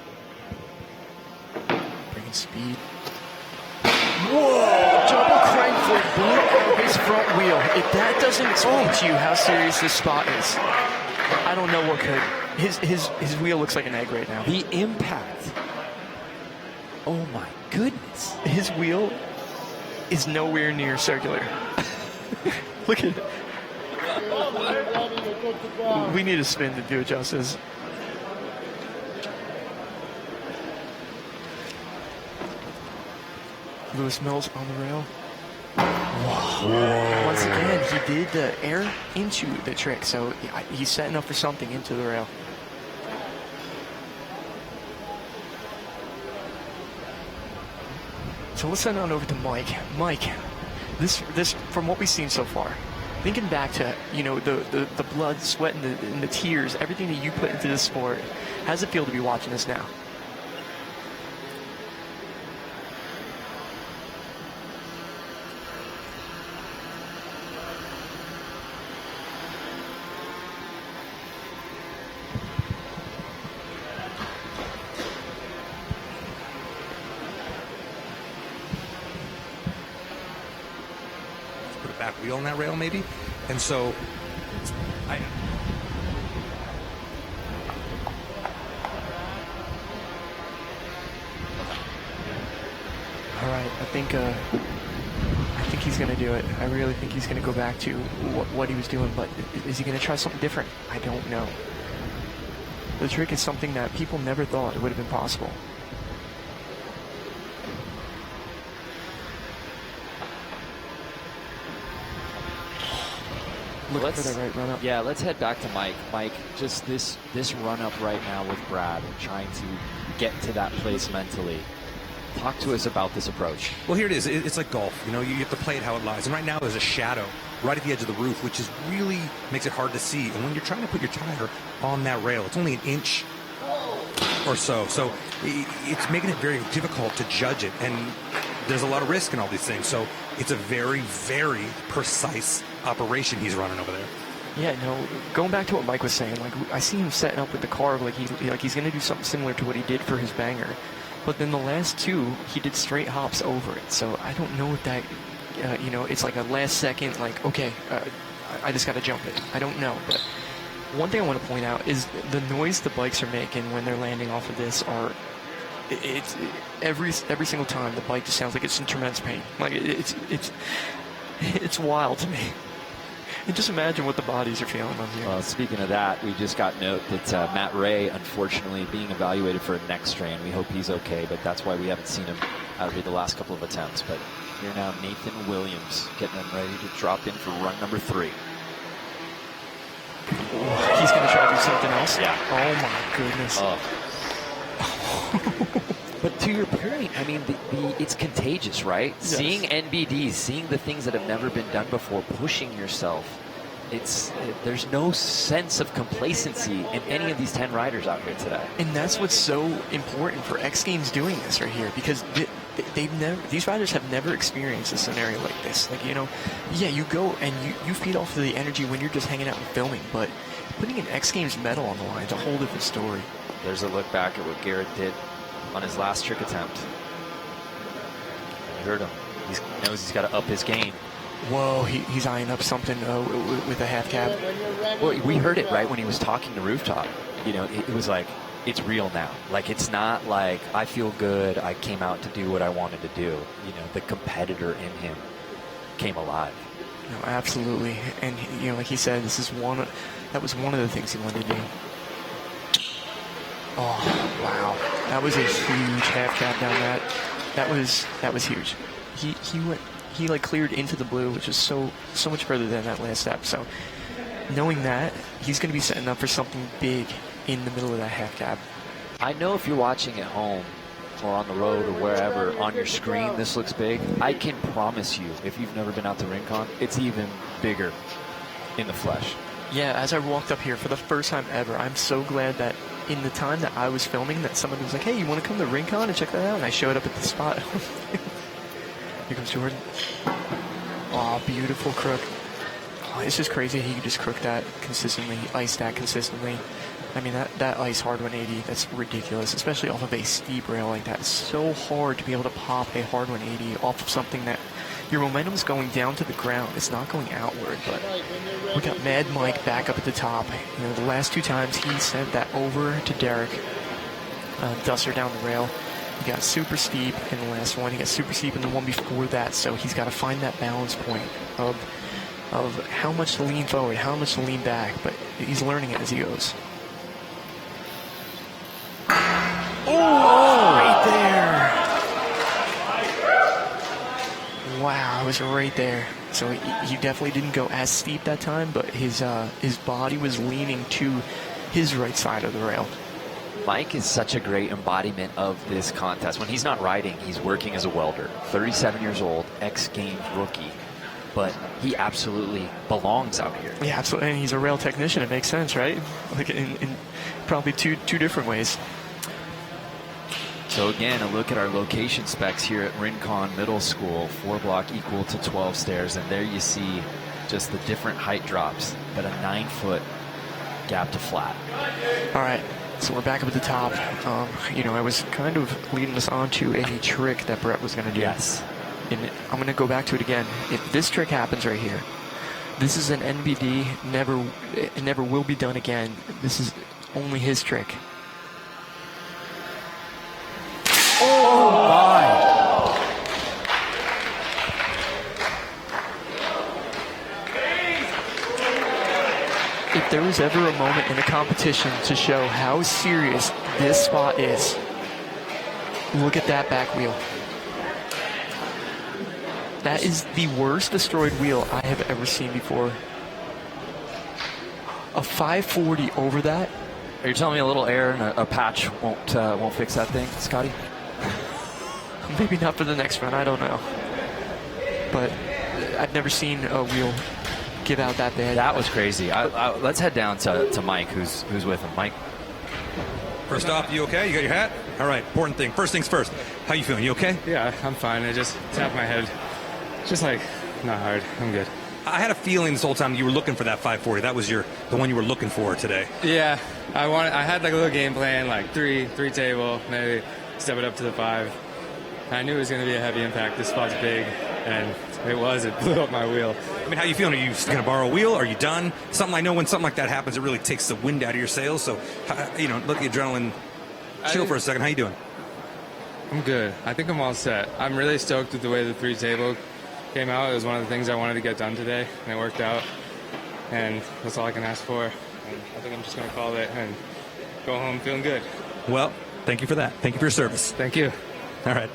Bringing speed. Whoa! Double crank flip blew out his front wheel. If that doesn't explain to you how serious this spot is, I don't know what could. His wheel looks like an egg right now. The impact. Oh my goodness. His wheel is nowhere near circular. Look at it. We need a spin to do it justice. Lewis Mills on the rail. Whoa. Once again, he did the air into the trick, so he's setting up for something into the rail. So let's send on over to Mike. Mike, this from what we've seen so far, thinking back to, you know, the blood, sweat, and the tears, everything that you put into this sport, how does it feel to be watching this now? Back wheel on that rail maybe, and so All right, I think he's going to do it. I really think he's going to go back to what he was doing, but is he going to try something different? I don't know. The trick is something that people never thought it would have been possible. Looking for the right run up. Yeah, let's head back to Mike. Mike, just this run up right now with Brad, trying to get to that place mentally. Talk to us about this approach. Well, here it is. It's like golf. You know, you have to play it how it lies. And right now there's a shadow right at the edge of the roof, which is really makes it hard to see. And when you're trying to put your tire on that rail, it's only an inch or so. So it's making it very difficult to judge it. And there's a lot of risk in all these things. So it's a very, very precise operation he's running over there. Yeah, no, going back to what Mike was saying, like I see him setting up with the carb like he's going to do something similar to what he did for his banger. But then the last two, he did straight hops over it. So I don't know if that, you know, it's like a last second, like, okay, I just got to jump it. I don't know. But one thing I want to point out is the noise the bikes are making when they're landing off of this are, it's every single time the bike just sounds like it's in tremendous pain. Like it's wild to me. And just imagine what the bodies are feeling on here. Well, speaking of that, we just got note that Matt Ray, unfortunately, being evaluated for a neck strain. We hope he's okay, but that's why we haven't seen him out here the last couple of attempts. But here now, Nathan Williams getting him ready to drop in for run number 3. He's going to try to do something else? Yeah. Oh, my goodness. But to your point, I mean, it's contagious, right? Yes. Seeing NBDs, seeing the things that have never been done before, pushing yourself. There's no sense of complacency in any of these 10 riders out here today. And that's what's so important for X Games doing this right here, because these riders have never experienced a scenario like this. Like, you know, yeah, you go and you feed off of the energy when you're just hanging out and filming, but putting an X Games medal on the line is a whole different story. There's a look back at what Garrett did on his last trick attempt. You heard him. He knows he's got to up his game. Whoa, he's eyeing up something with a half cab. Well, we heard it right when he was talking to Rooftop. You know, it was like, it's real now. Like, it's not like I feel good, I came out to do what I wanted to do. You know, the competitor in him came alive. No, absolutely. And, you know, like he said, that was one of the things he wanted to do. Oh, wow. That was a huge half cab down that. That was huge. He like cleared into the blue, which is so much further than that last step. So knowing that, he's going to be setting up for something big in the middle of that half cab. I know if you're watching at home or on the road or wherever, on your screen, this looks big. I can promise you, if you've never been out to Rincon, it's even bigger in the flesh. Yeah, as I walked up here for the first time ever, I'm so glad that in the time that I was filming that somebody was like, hey, you want to come to Rincon and check that out? And I showed up at the spot. Here comes Jordan. Oh, beautiful crook. Oh, it's just crazy he could just crook that consistently, ice that consistently. I mean, that ice hard 180, that's ridiculous, especially off of a steep rail like that. It's so hard to be able to pop a hard 180 off of something that your momentum's going down to the ground. It's not going outward, but we got Mad Mike back up at the top. You know, the last 2 times he sent that over to Derek, Duster down the rail. He got super steep in the last one. He got super steep in the one before that, so he's got to find that balance point of how much to lean forward, how much to lean back, but he's learning it as he goes. Oh, right there. Wow, it was right there. So he definitely didn't go as steep that time, but his body was leaning to his right side of the rail. Mike is such a great embodiment of this contest. When he's not riding, he's working as a welder. 37 years old, X Games rookie. but he absolutely belongs out here. Yeah, absolutely. And he's a rail technician. It makes sense, right? Like in probably two different ways. So again, a look at our location specs here at Rincon Middle School. 4 block equal to 12 stairs, and there you see just the different height drops, but a 9-foot gap to flat. All right, so we're back up at the top. You know, I was kind of leading us on to a trick that Brett was going to do. Yes. And I'm going to go back to it again. If this trick happens right here, this is an NBD. It never will be done again. This is only his trick. Oh my! If there was ever a moment in a competition to show how serious this spot is, look at that back wheel. That is the worst destroyed wheel I have ever seen before. A 540 over that. Are you telling me a little air and a patch won't fix that thing, Scotty? Maybe not for the next run, I don't know. But I've never seen a wheel give out that bad. That was crazy. Let's head down to Mike, who's with him. Mike. First off, you okay? You got your hat? All right, important thing. First things first. How you feeling? You okay? Yeah, I'm fine. I just tapped my head. Just like, not hard. I'm good. I had a feeling this whole time you were looking for that 540. That was the one you were looking for today. Yeah, I had like a little game plan, like three table, maybe step it up to the 5. I knew it was going to be a heavy impact. This spot's big, and it was. It blew up my wheel. I mean, how you feeling? Are you going to borrow a wheel? Are you done? I know when something like that happens, it really takes the wind out of your sails. So, you know, let the adrenaline chill for a second. How you doing? I'm good. I think I'm all set. I'm really stoked with the way the 3 table came out. It was one of the things I wanted to get done today, and it worked out. And that's all I can ask for. And I think I'm just going to call it and go home feeling good. Well, thank you for that. Thank you for your service. Thank you. All right.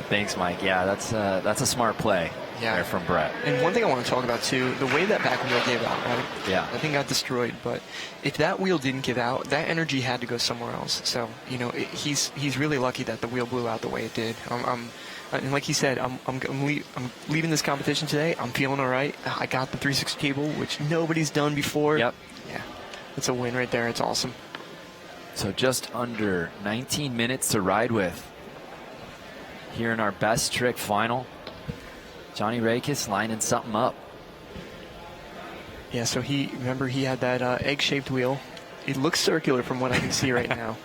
Thanks, Mike. Yeah, that's a smart play there from Brett. And one thing I want to talk about, too, the way that back wheel gave out, right? Yeah. I think got destroyed, but if that wheel didn't give out, that energy had to go somewhere else. So, you know, he's really lucky that the wheel blew out the way it did. And like he said, I'm leaving this competition today. I'm feeling all right. I got the 360 cable, which nobody's done before. Yep. Yeah, it's a win right there. It's awesome. So just under 19 minutes to ride with here in our best trick final. Johnny Rakes lining something up. Yeah, so he had that egg-shaped wheel. It looks circular from what I can see right now.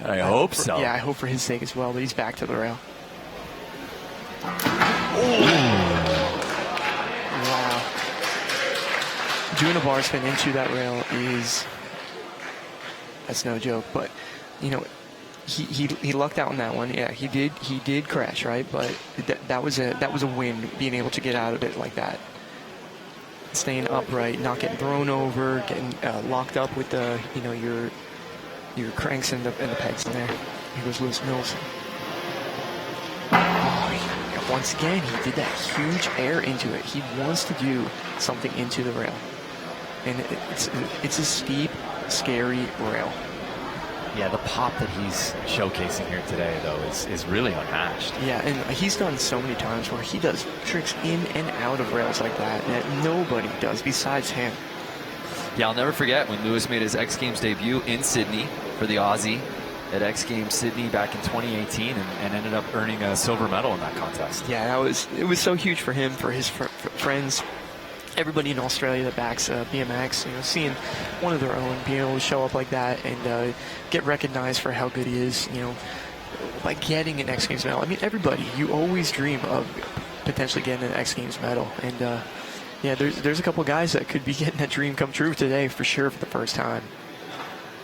I hope so. Yeah, I hope for his sake as well, but he's back to the rail. Wow. Doing a bar spin into that rail that's no joke, but you know, he lucked out on that one. Yeah, he did crash, right? But that was a win, being able to get out of it like that. Staying upright, not getting thrown over, getting locked up with the, you know, your cranks and the pegs in there. Here goes Lewis Mills. Once again, he did that huge air into it. He wants to do something into the rail. And it's a steep, scary rail. Yeah, the pop that he's showcasing here today, though, is really unmatched. Yeah, and he's done so many times where he does tricks in and out of rails like that nobody does besides him. Yeah, I'll never forget when Lewis made his X Games debut in Sydney for the Aussie at X Games Sydney back in 2018 and ended up earning a silver medal in that contest. Yeah, it was so huge for him, for his friends, everybody in Australia that backs BMX. You know, seeing one of their own being able to show up like that and get recognized for how good he is. You know, by getting an X Games medal. I mean, everybody, you always dream of potentially getting an X Games medal, and yeah, there's a couple of guys that could be getting that dream come true today for sure for the first time.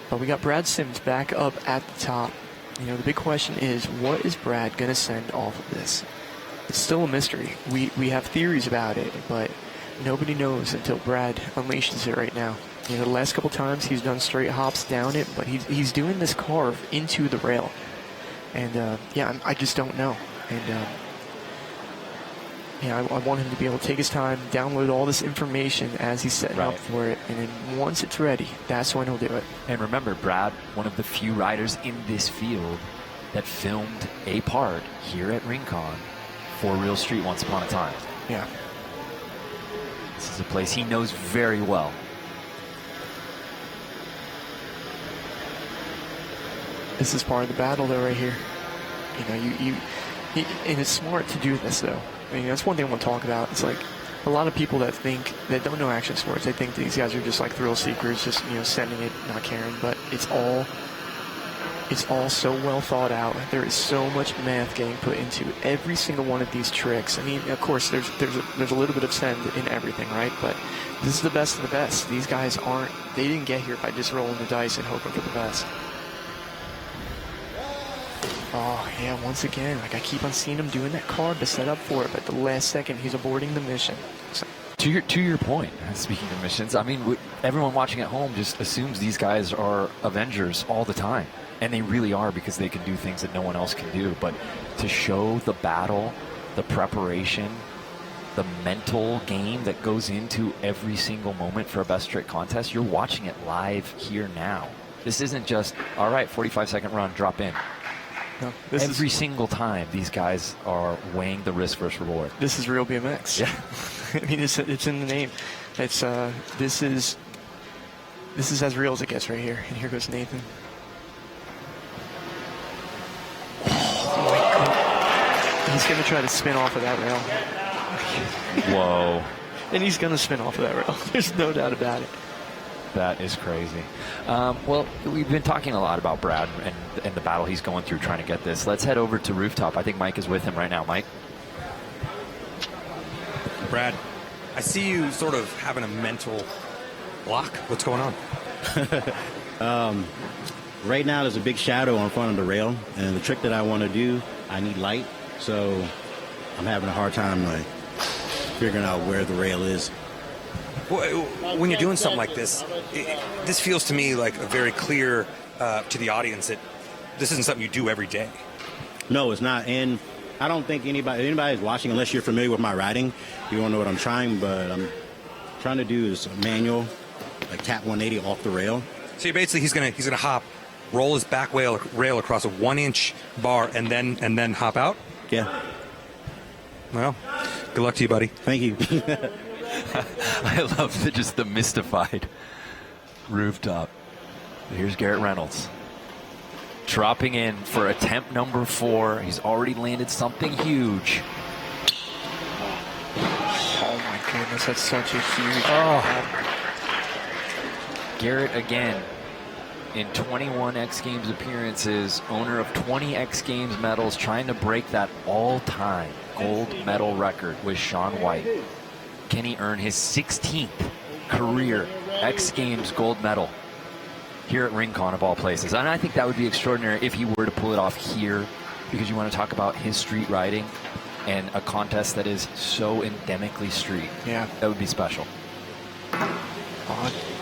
But we got Brad Sims back up at the top. You know, the big question is, what is Brad going to send off of this? It's still a mystery. We have theories about it, but nobody knows until Brad unleashes it right now. You know, the last couple times he's done straight hops down it, but he's doing this carve into the rail. And, yeah, I just don't know. And, yeah, I want him to be able to take his time, download all this information as he's setting up for it, and then once it's ready, that's when he'll do it. And remember, Brad, one of the few riders in this field that filmed a part here at Rincon for Real Street once upon a time. Yeah. This is a place he knows very well. This is part of the battle, though, right here. And it's smart to do this, though. I mean, that's one thing I want to talk about. It's like a lot of people that don't know action sports, they think these guys are just like thrill seekers, just sending it, not caring. But it's all so well thought out. There is so much math getting put into every single one of these tricks. I mean, of course, there's a little bit of send in everything, right? But this is the best of the best. These guys they didn't get here by just rolling the dice and hoping for the best. Oh, yeah, once again, like I keep on seeing him doing that carb to set up for it, but the last second he's aborting the mission. So. To your point, speaking of missions, I mean, everyone watching at home just assumes these guys are Avengers all the time. And they really are, because they can do things that no one else can do. But to show the battle, the preparation, the mental game that goes into every single moment for a best trick contest, you're watching it live here now. This isn't just, all right, 45-second run, drop in. No, every single time these guys are weighing the risk versus reward. This is real BMX. Yeah. I mean, it's in the name. It's this is as real as it gets right here. And here goes Nathan. He's going to try to spin off of that rail. Whoa. And he's going to spin off of that rail. There's no doubt about it. That is crazy. Well, we've been talking a lot about Brad and the battle he's going through trying to get this. Let's head over to Rooftop. I think Mike is with him right now. Mike? Brad, I see you sort of having a mental block. What's going on? Right now, there's a big shadow in front of the rail, and the trick that I want to do, I need light, so I'm having a hard time like figuring out where the rail is. When you're doing something like this, this feels to me like a very clear to the audience that this isn't something you do every day. No, it's not, and I don't think anybody's watching, unless you're familiar with my riding, you won't know what I'm trying, but I'm trying to do is a manual, like tap 180 off the rail. So basically he's gonna hop, roll his back rail across a 1-inch bar, and then hop out? Yeah. Well, good luck to you, buddy. Thank you. I love the mystified Rooftop. Here's Garrett Reynolds. Dropping in for attempt number 4. He's already landed something huge. Oh my goodness, that's such a huge... Garrett again, in 21 X Games appearances, owner of 20 X Games medals, trying to break that all-time gold medal record with Shaun White. Can he earn his 16th career X Games gold medal here at Rincon of all places? And I think that would be extraordinary if he were to pull it off here, because you want to talk about his street riding and a contest that is so endemically street. Yeah. That would be special.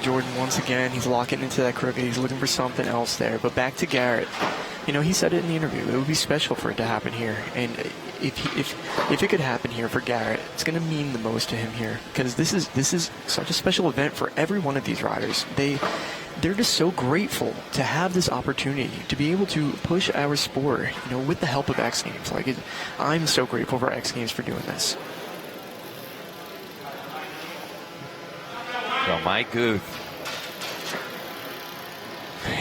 Jordan, once again, he's locking into that crooked. He's looking for something else there. But back to Garrett. You know, he said it in the interview. It would be special for it to happen here. And if it could happen here for Garrett, it's going to mean the most to him here. Because this is such a special event for every one of these riders. They're just so grateful to have this opportunity to be able to push our sport, you know, with the help of X Games. I'm so grateful for X Games for doing this. So Mike Guth.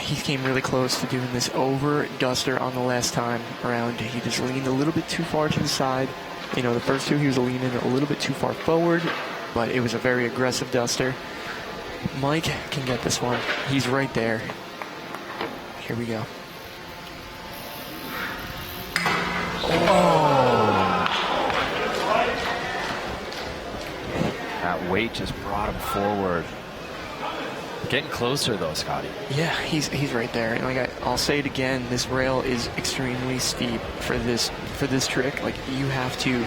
He came really close to doing this over Duster on the last time around. He just leaned a little bit too far to the side. You know, the first two he was leaning a little bit too far forward, but it was a very aggressive Duster. Mike can get this one. He's right there. Here we go. That weight just brought him forward. Getting closer though, Scotty. Yeah, he's right there. And I'll say it again, this rail is extremely steep for this trick. Like you have to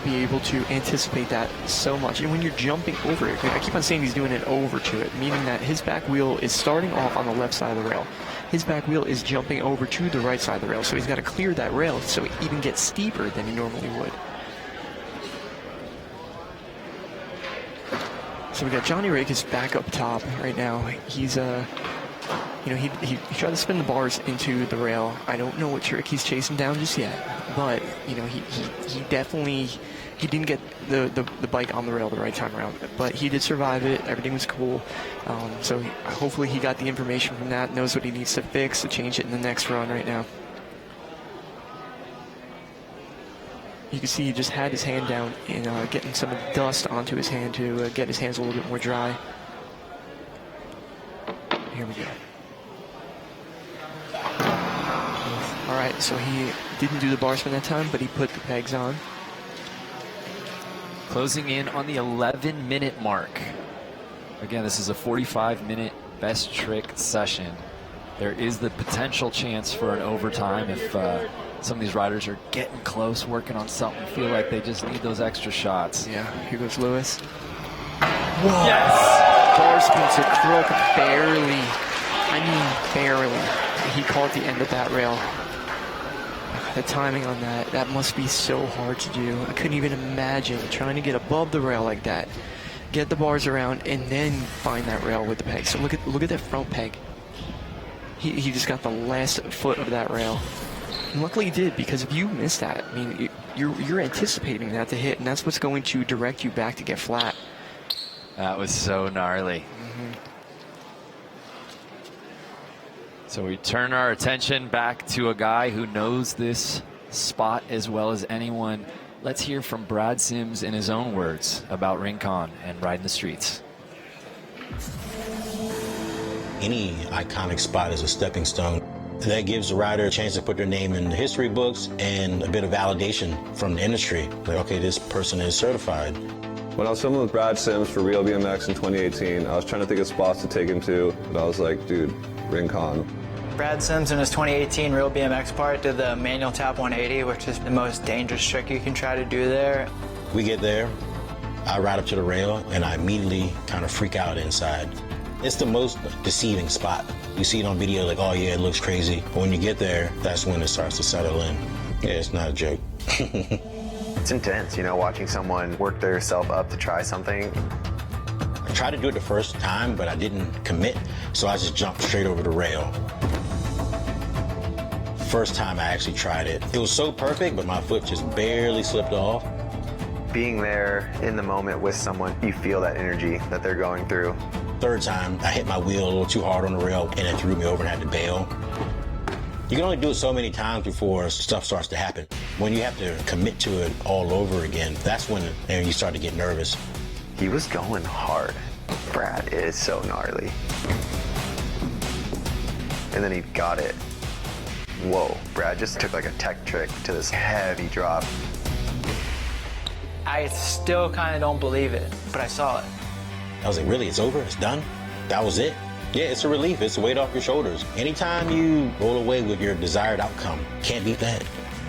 be able to anticipate that so much. And when you're jumping over it, I keep on saying he's doing it over to it, meaning that his back wheel is starting off on the left side of the rail. His back wheel is jumping over to the right side of the rail, so he's got to clear that rail so it even gets steeper than he normally would. So we got Johnny Rakes back up top right now. He's you know, he tried to spin the bars into the rail. I don't know what trick he's chasing down just yet, but you know, he definitely he didn't get the bike on the rail the right time around, but he did survive it. Everything was cool. So hopefully he got the information from that, knows what he needs to fix to change it in the next run right now. You can see he just had his hand down and getting some dust onto his hand to get his hands a little bit more dry. Here we go. All right, so he didn't do the bar spin that time, but he put the pegs on. Closing in on the 11-minute mark. Again, this is a 45-minute best trick session. There is the potential chance for an overtime if some of these riders are getting close, working on something, feel like they just need those extra shots. Yeah, here goes Lewis. Whoa. Yes! Bar spin to Crook, barely. I mean, barely. He caught the end of that rail. The timing on that must be so hard to do. I couldn't even imagine trying to get above the rail like that, get the bars around, and then find that rail with the peg. So look at that front peg. He just got the last foot of that rail. And luckily he did, because if you miss that, I mean, you're anticipating that to hit, and that's what's going to direct you back to get flat. That was so gnarly. So we turn our attention back to a guy who knows this spot as well as anyone. Let's hear from Brad Sims in his own words about Rincon and riding the streets. Any iconic spot is a stepping stone. That gives the rider a chance to put their name in the history books and a bit of validation from the industry. Like, okay, this person is certified. When I was filming with Brad Sims for Real BMX in 2018, I was trying to think of spots to take him to, but I was like, dude, Rincon. Brad Sims in his 2018 Real BMX part did the manual tap 180, which is the most dangerous trick you can try to do there. We get there, I ride up to the rail, and I immediately kind of freak out inside. It's the most deceiving spot. You see it on video like, oh yeah, it looks crazy. But when you get there, that's when it starts to settle in. Yeah, it's not a joke. It's intense, you know, watching someone work themselves up to try something. I tried to do it the first time, but I didn't commit, so I just jumped straight over the rail. First time I actually tried it, it was so perfect, but my foot just barely slipped off. Being there in the moment with someone, you feel that energy that they're going through. Third time, I hit my wheel a little too hard on the rail, and it threw me over and had to bail. You can only do it so many times before stuff starts to happen. When you have to commit to it all over again, that's when you start to get nervous. He was going hard. Brad is so gnarly. And then he got it. Whoa, Brad just took like a tech trick to this heavy drop. I still kind of don't believe it, but I saw it. I was like, really, it's over, it's done? That was it? Yeah, it's a relief, it's a weight off your shoulders. Anytime you roll away with your desired outcome, can't beat that.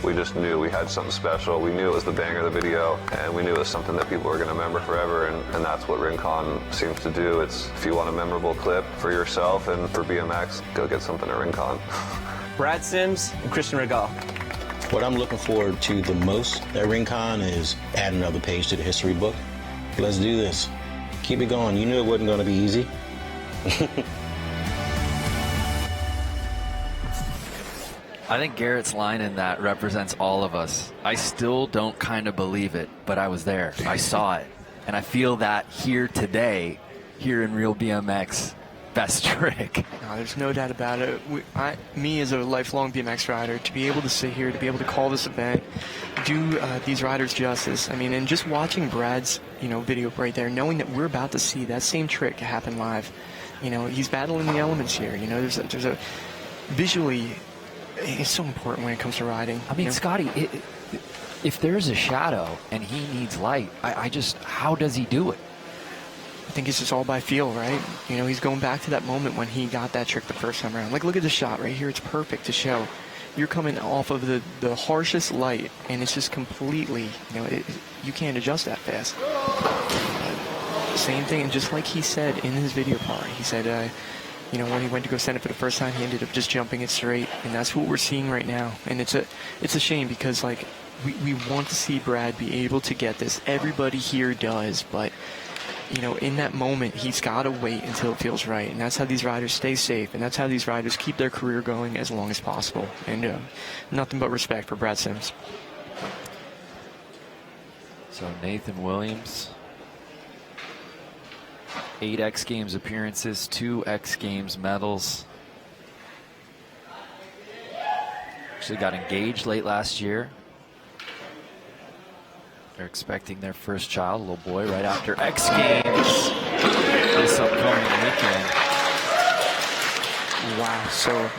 We just knew we had something special. We knew it was the banger of the video, and we knew it was something that people were going to remember forever, and that's what Rincon seems to do. It's, if you want a memorable clip for yourself and for BMX, go get something at Rincon. Brad Sims and Christian Regal. What I'm looking forward to the most at Rincon is add another page to the history book. Let's do this. Keep it going. You knew it wasn't going to be easy. I think Garrett's line in that represents all of us. I still don't kind of believe it, but I was there. I saw it. And I feel that here today, here in Real BMX Best Trick. No, there's no doubt about it. Me as a lifelong BMX rider, to be able to sit here, to be able to call this event, do these riders justice. I mean, and just watching Brad's, video right there, knowing that we're about to see that same trick happen live. He's battling the elements here. There's a visually, it's so important when it comes to riding. I mean, Scotty, if there's a shadow and he needs light, how does he do it? I think it's just all by feel, right? He's going back to that moment when he got that trick the first time around. Like, look at the shot right here. It's perfect to show. You're coming off of the harshest light, and it's just completely, you can't adjust that fast. Same thing, and just like he said in his video part, he said, when he went to go send it for the first time, he ended up just jumping it straight, and that's what we're seeing right now. And it's a shame because, like, we want to see Brad be able to get this. Everybody here does, but in that moment, he's got to wait until it feels right. And that's how these riders stay safe. And that's how these riders keep their career going as long as possible. And nothing but respect for Brad Sims. So Nathan Williams, 8 X Games appearances, 2 X Games medals. Actually got engaged late last year. They're expecting their first child, a little boy, right after X Games this upcoming weekend. Wow. So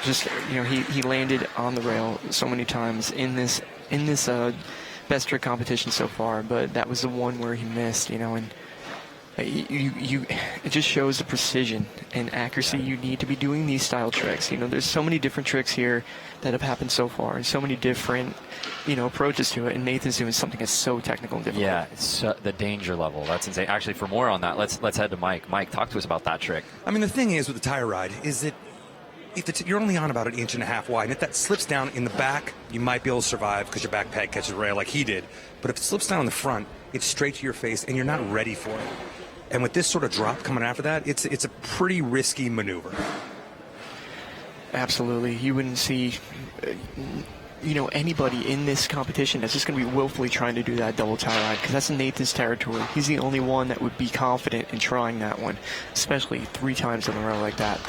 just, you know, he landed on the rail so many times in this best trick competition so far, but that was the one where he missed, you know, and it just shows the precision and accuracy you need to be doing these style tricks. You know, there's so many different tricks here that have happened so far, and so many different, you know, approaches to it. And Nathan's doing something that's so technical and difficult. Yeah, it's the danger level. That's insane. Actually, for more on that, let's head to Mike. Mike, talk to us about that trick. I mean, the thing is with the tire ride is that if you're only on about 1.5 inches wide, and if that slips down in the back, you might be able to survive because your back peg catches the rail like he did. But if it slips down in the front, it's straight to your face, and you're not ready for it. And with this sort of drop coming after that, it's a pretty risky maneuver. Absolutely. You wouldn't see, you know, anybody in this competition that's just going to be willfully trying to do that double tie ride, because that's Nathan's territory. He's the only one that would be confident in trying that one, especially 3 times in a row like that.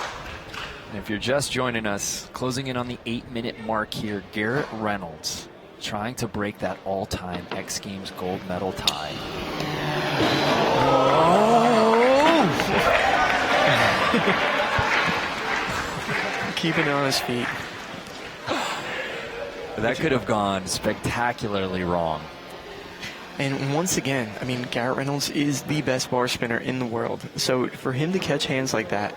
And if you're just joining us, closing in on the 8-minute mark here, Garrett Reynolds trying to break that all-time X Games gold medal tie. Keeping it on his feet. That could have gone spectacularly wrong. And once again, I mean, Garrett Reynolds is the best bar spinner in the world. So for him to catch hands like that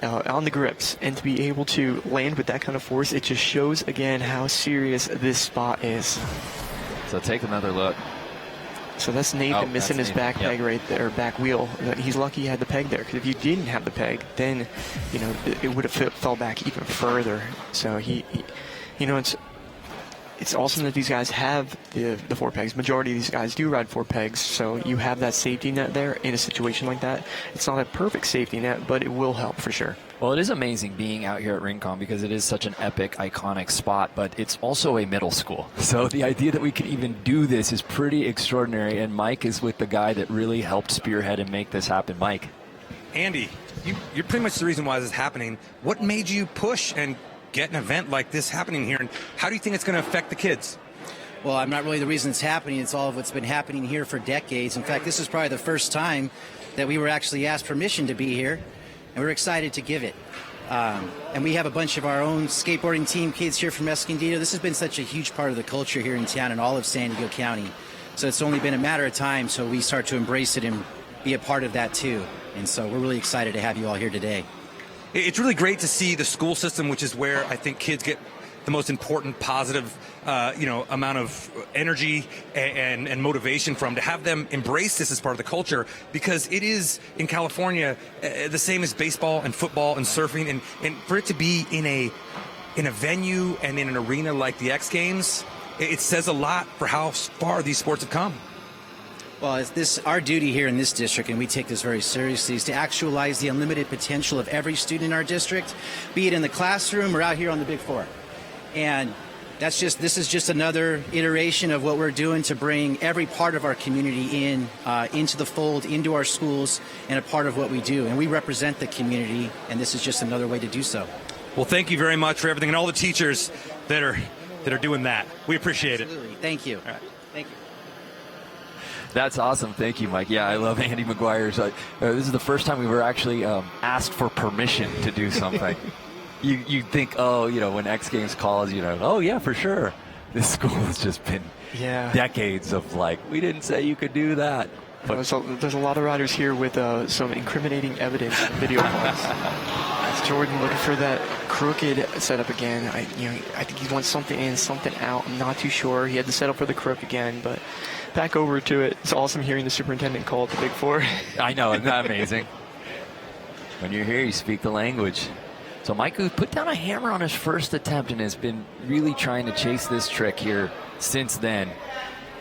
on the grips and to be able to land with that kind of force, it just shows again how serious this spot is. So take another look. So that's Nathan missing his back peg right there, back wheel. He's lucky he had the peg there, because if you didn't have the peg, then, you know, it would have fell back even further. So he you know, it's awesome that these guys have the 4 pegs. Majority of these guys do ride 4 pegs, so you have that safety net there in a situation like that. It's not a perfect safety net, but it will help for sure. Well, it is amazing being out here at Rincon because it is such an epic, iconic spot, but it's also a middle school. So the idea that we could even do this is pretty extraordinary, and Mike is with the guy that really helped spearhead and make this happen. Mike. Andy, you're pretty much the reason why this is happening. What made you push and get an event like this happening here, and how do you think it's going to affect the kids? Well, I'm not really the reason it's happening. It's all of what's been happening here for decades. In fact, this is probably the first time that we were actually asked permission to be here, and we're excited to give it. And we have a bunch of our own skateboarding team kids here from Escondido. This has been such a huge part of the culture here in town and all of San Diego County. So it's only been a matter of time so we start to embrace it and be a part of that too. And so we're really excited to have you all here today. It's really great to see the school system, which is where I think kids get the most important positive amount of energy and motivation from, to have them embrace this as part of the culture, because it is in California the same as baseball and football and surfing, and for it to be in a venue and in an arena like the X Games, it says a lot for how far these sports have come. Well, it's our duty here in this district, and we take this very seriously, is to actualize the unlimited potential of every student in our district, be it in the classroom or out here on the Big Four. And this is just another iteration of what we're doing to bring every part of our community into the fold, into our schools, and a part of what we do. And we represent the community, and this is just another way to do so. Well, thank you very much for everything, and all the teachers that are doing that. We appreciate Absolutely. it. Thank you. All right. Thank you. That's awesome. Thank you, Mike. Yeah, I love Andy McGuire's. This is the first time we were actually asked for permission to do something. You think, when X Games calls, oh, yeah, for sure. This school has just been decades of we didn't say you could do that. But there's a lot of riders here with some incriminating evidence and video files. That's Jordan looking for that crooked setup again. I think he wants something in, something out. I'm not too sure. He had the setup for the crook again, but back over to it. It's awesome hearing the superintendent call it the Big Four. I know, isn't that amazing? When you're here, you speak the language. So Mike, who put down a hammer on his first attempt and has been really trying to chase this trick here since then,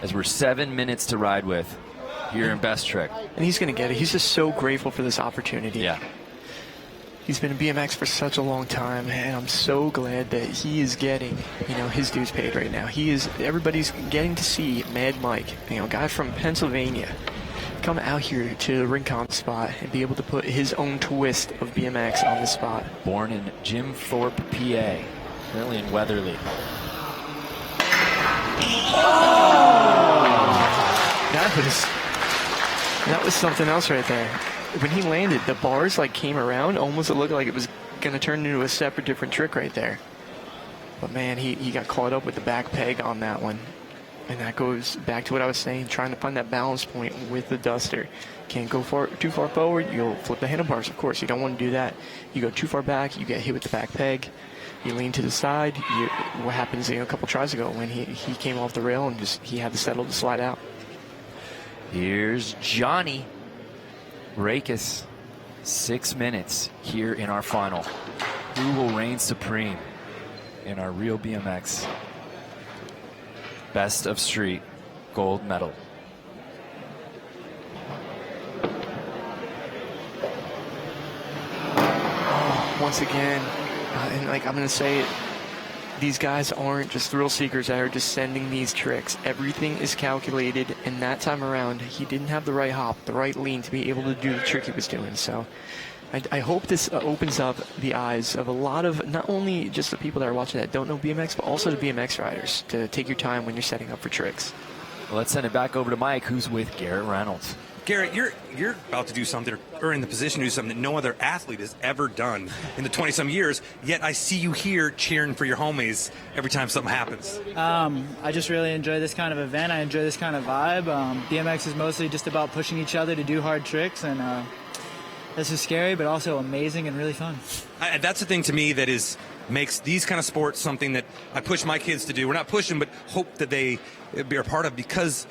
as we're 7 minutes to ride with here in Best Trick. And he's going to get it. He's just so grateful for this opportunity. Yeah. He's been in BMX for such a long time, and I'm so glad that he is getting, his dues paid right now. Everybody's getting to see Mad Mike, a guy from Pennsylvania, come out here to the Rincon spot and be able to put his own twist of BMX on the spot. Born in Jim Thorpe, PA, currently in Weatherly. That was something else right there. When he landed, the bars came around, almost it looked like it was going to turn into a separate different trick right there. But man, he got caught up with the back peg on that one. And that goes back to what I was saying, trying to find that balance point with the duster. Can't go too far forward, you'll flip the handlebars, of course. You don't want to do that. You go too far back, you get hit with the back peg. You lean to the side. What happens a couple tries ago when he came off the rail and he had to settle to slide out. Here's Johnny Rakes. 6 minutes here in our final. Who will reign supreme in our Real BMX Best of Street gold medal? Once again, and I'm going to say it, these guys aren't just thrill seekers that are just sending these tricks. Everything is calculated, and that time around, he didn't have the right hop, the right lean to be able to do the trick he was doing. So I hope this opens up the eyes of a lot of, not only just the people that are watching that don't know BMX, but also the BMX riders, to take your time when you're setting up for tricks. Well, let's send it back over to Mike, who's with Garrett Reynolds. Garrett, you're about to do something, or in the position to do something that no other athlete has ever done in the 20-some years, yet I see you here cheering for your homies every time something happens. I just really enjoy this kind of event. I enjoy this kind of vibe. BMX is mostly just about pushing each other to do hard tricks, and this is scary, but also amazing and really fun. That's the thing to me that makes these kind of sports something that I push my kids to do. We're not pushing, but hope that they be a part of, because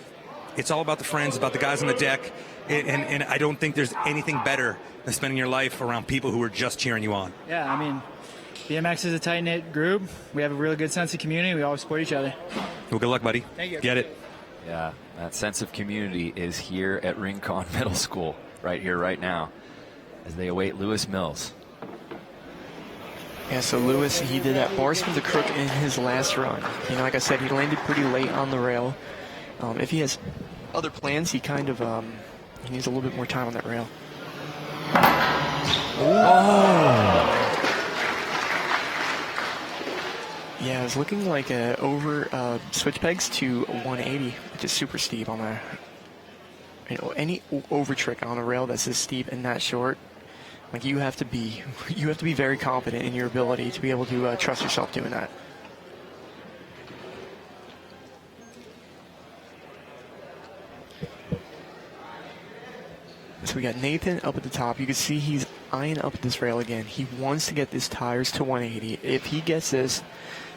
it's all about the friends, about the guys on the deck, and I don't think there's anything better than spending your life around people who are just cheering you on. Yeah, I mean, BMX is a tight-knit group. We have a really good sense of community. We always support each other. Well, good luck, buddy. Thank you. Get it. Yeah, that sense of community is here at Rincon Middle School, right here, right now, as they await Lewis Mills. Yeah, so Lewis, he did that bar spin to crook in his last run. Like I said, he landed pretty late on the rail. If he has other plans, he kind of he needs a little bit more time on that rail. Yeah, it was looking like over switch pegs to 180, which is super steep on that. Any over trick on a rail that's this steep and that short, you have to be very confident in your ability to be able to trust yourself doing that. So we got Nathan up at the top. You can see he's eyeing up this rail again. He wants to get his tires to 180. If he gets this,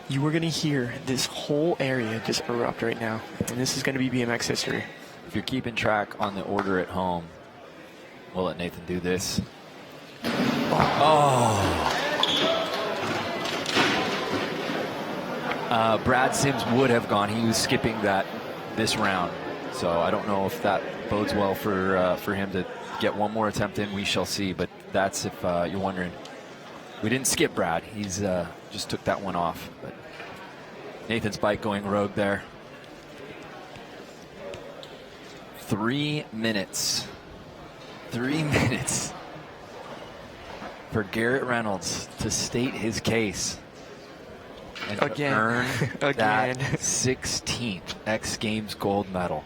you are going to hear this whole area just erupt right now. And this is going to be BMX history. If you're keeping track on the order at home, we'll let Nathan do this. Brad Sims would have gone. He was skipping this round. So I don't know if that bodes well for him to get one more attempt in. We shall see. But that's if you're wondering. We didn't skip Brad. He's just took that one off. But Nathan's bike going rogue there. 3 minutes. 3 minutes for Garrett Reynolds to state his case and to earn that 16th X Games gold medal.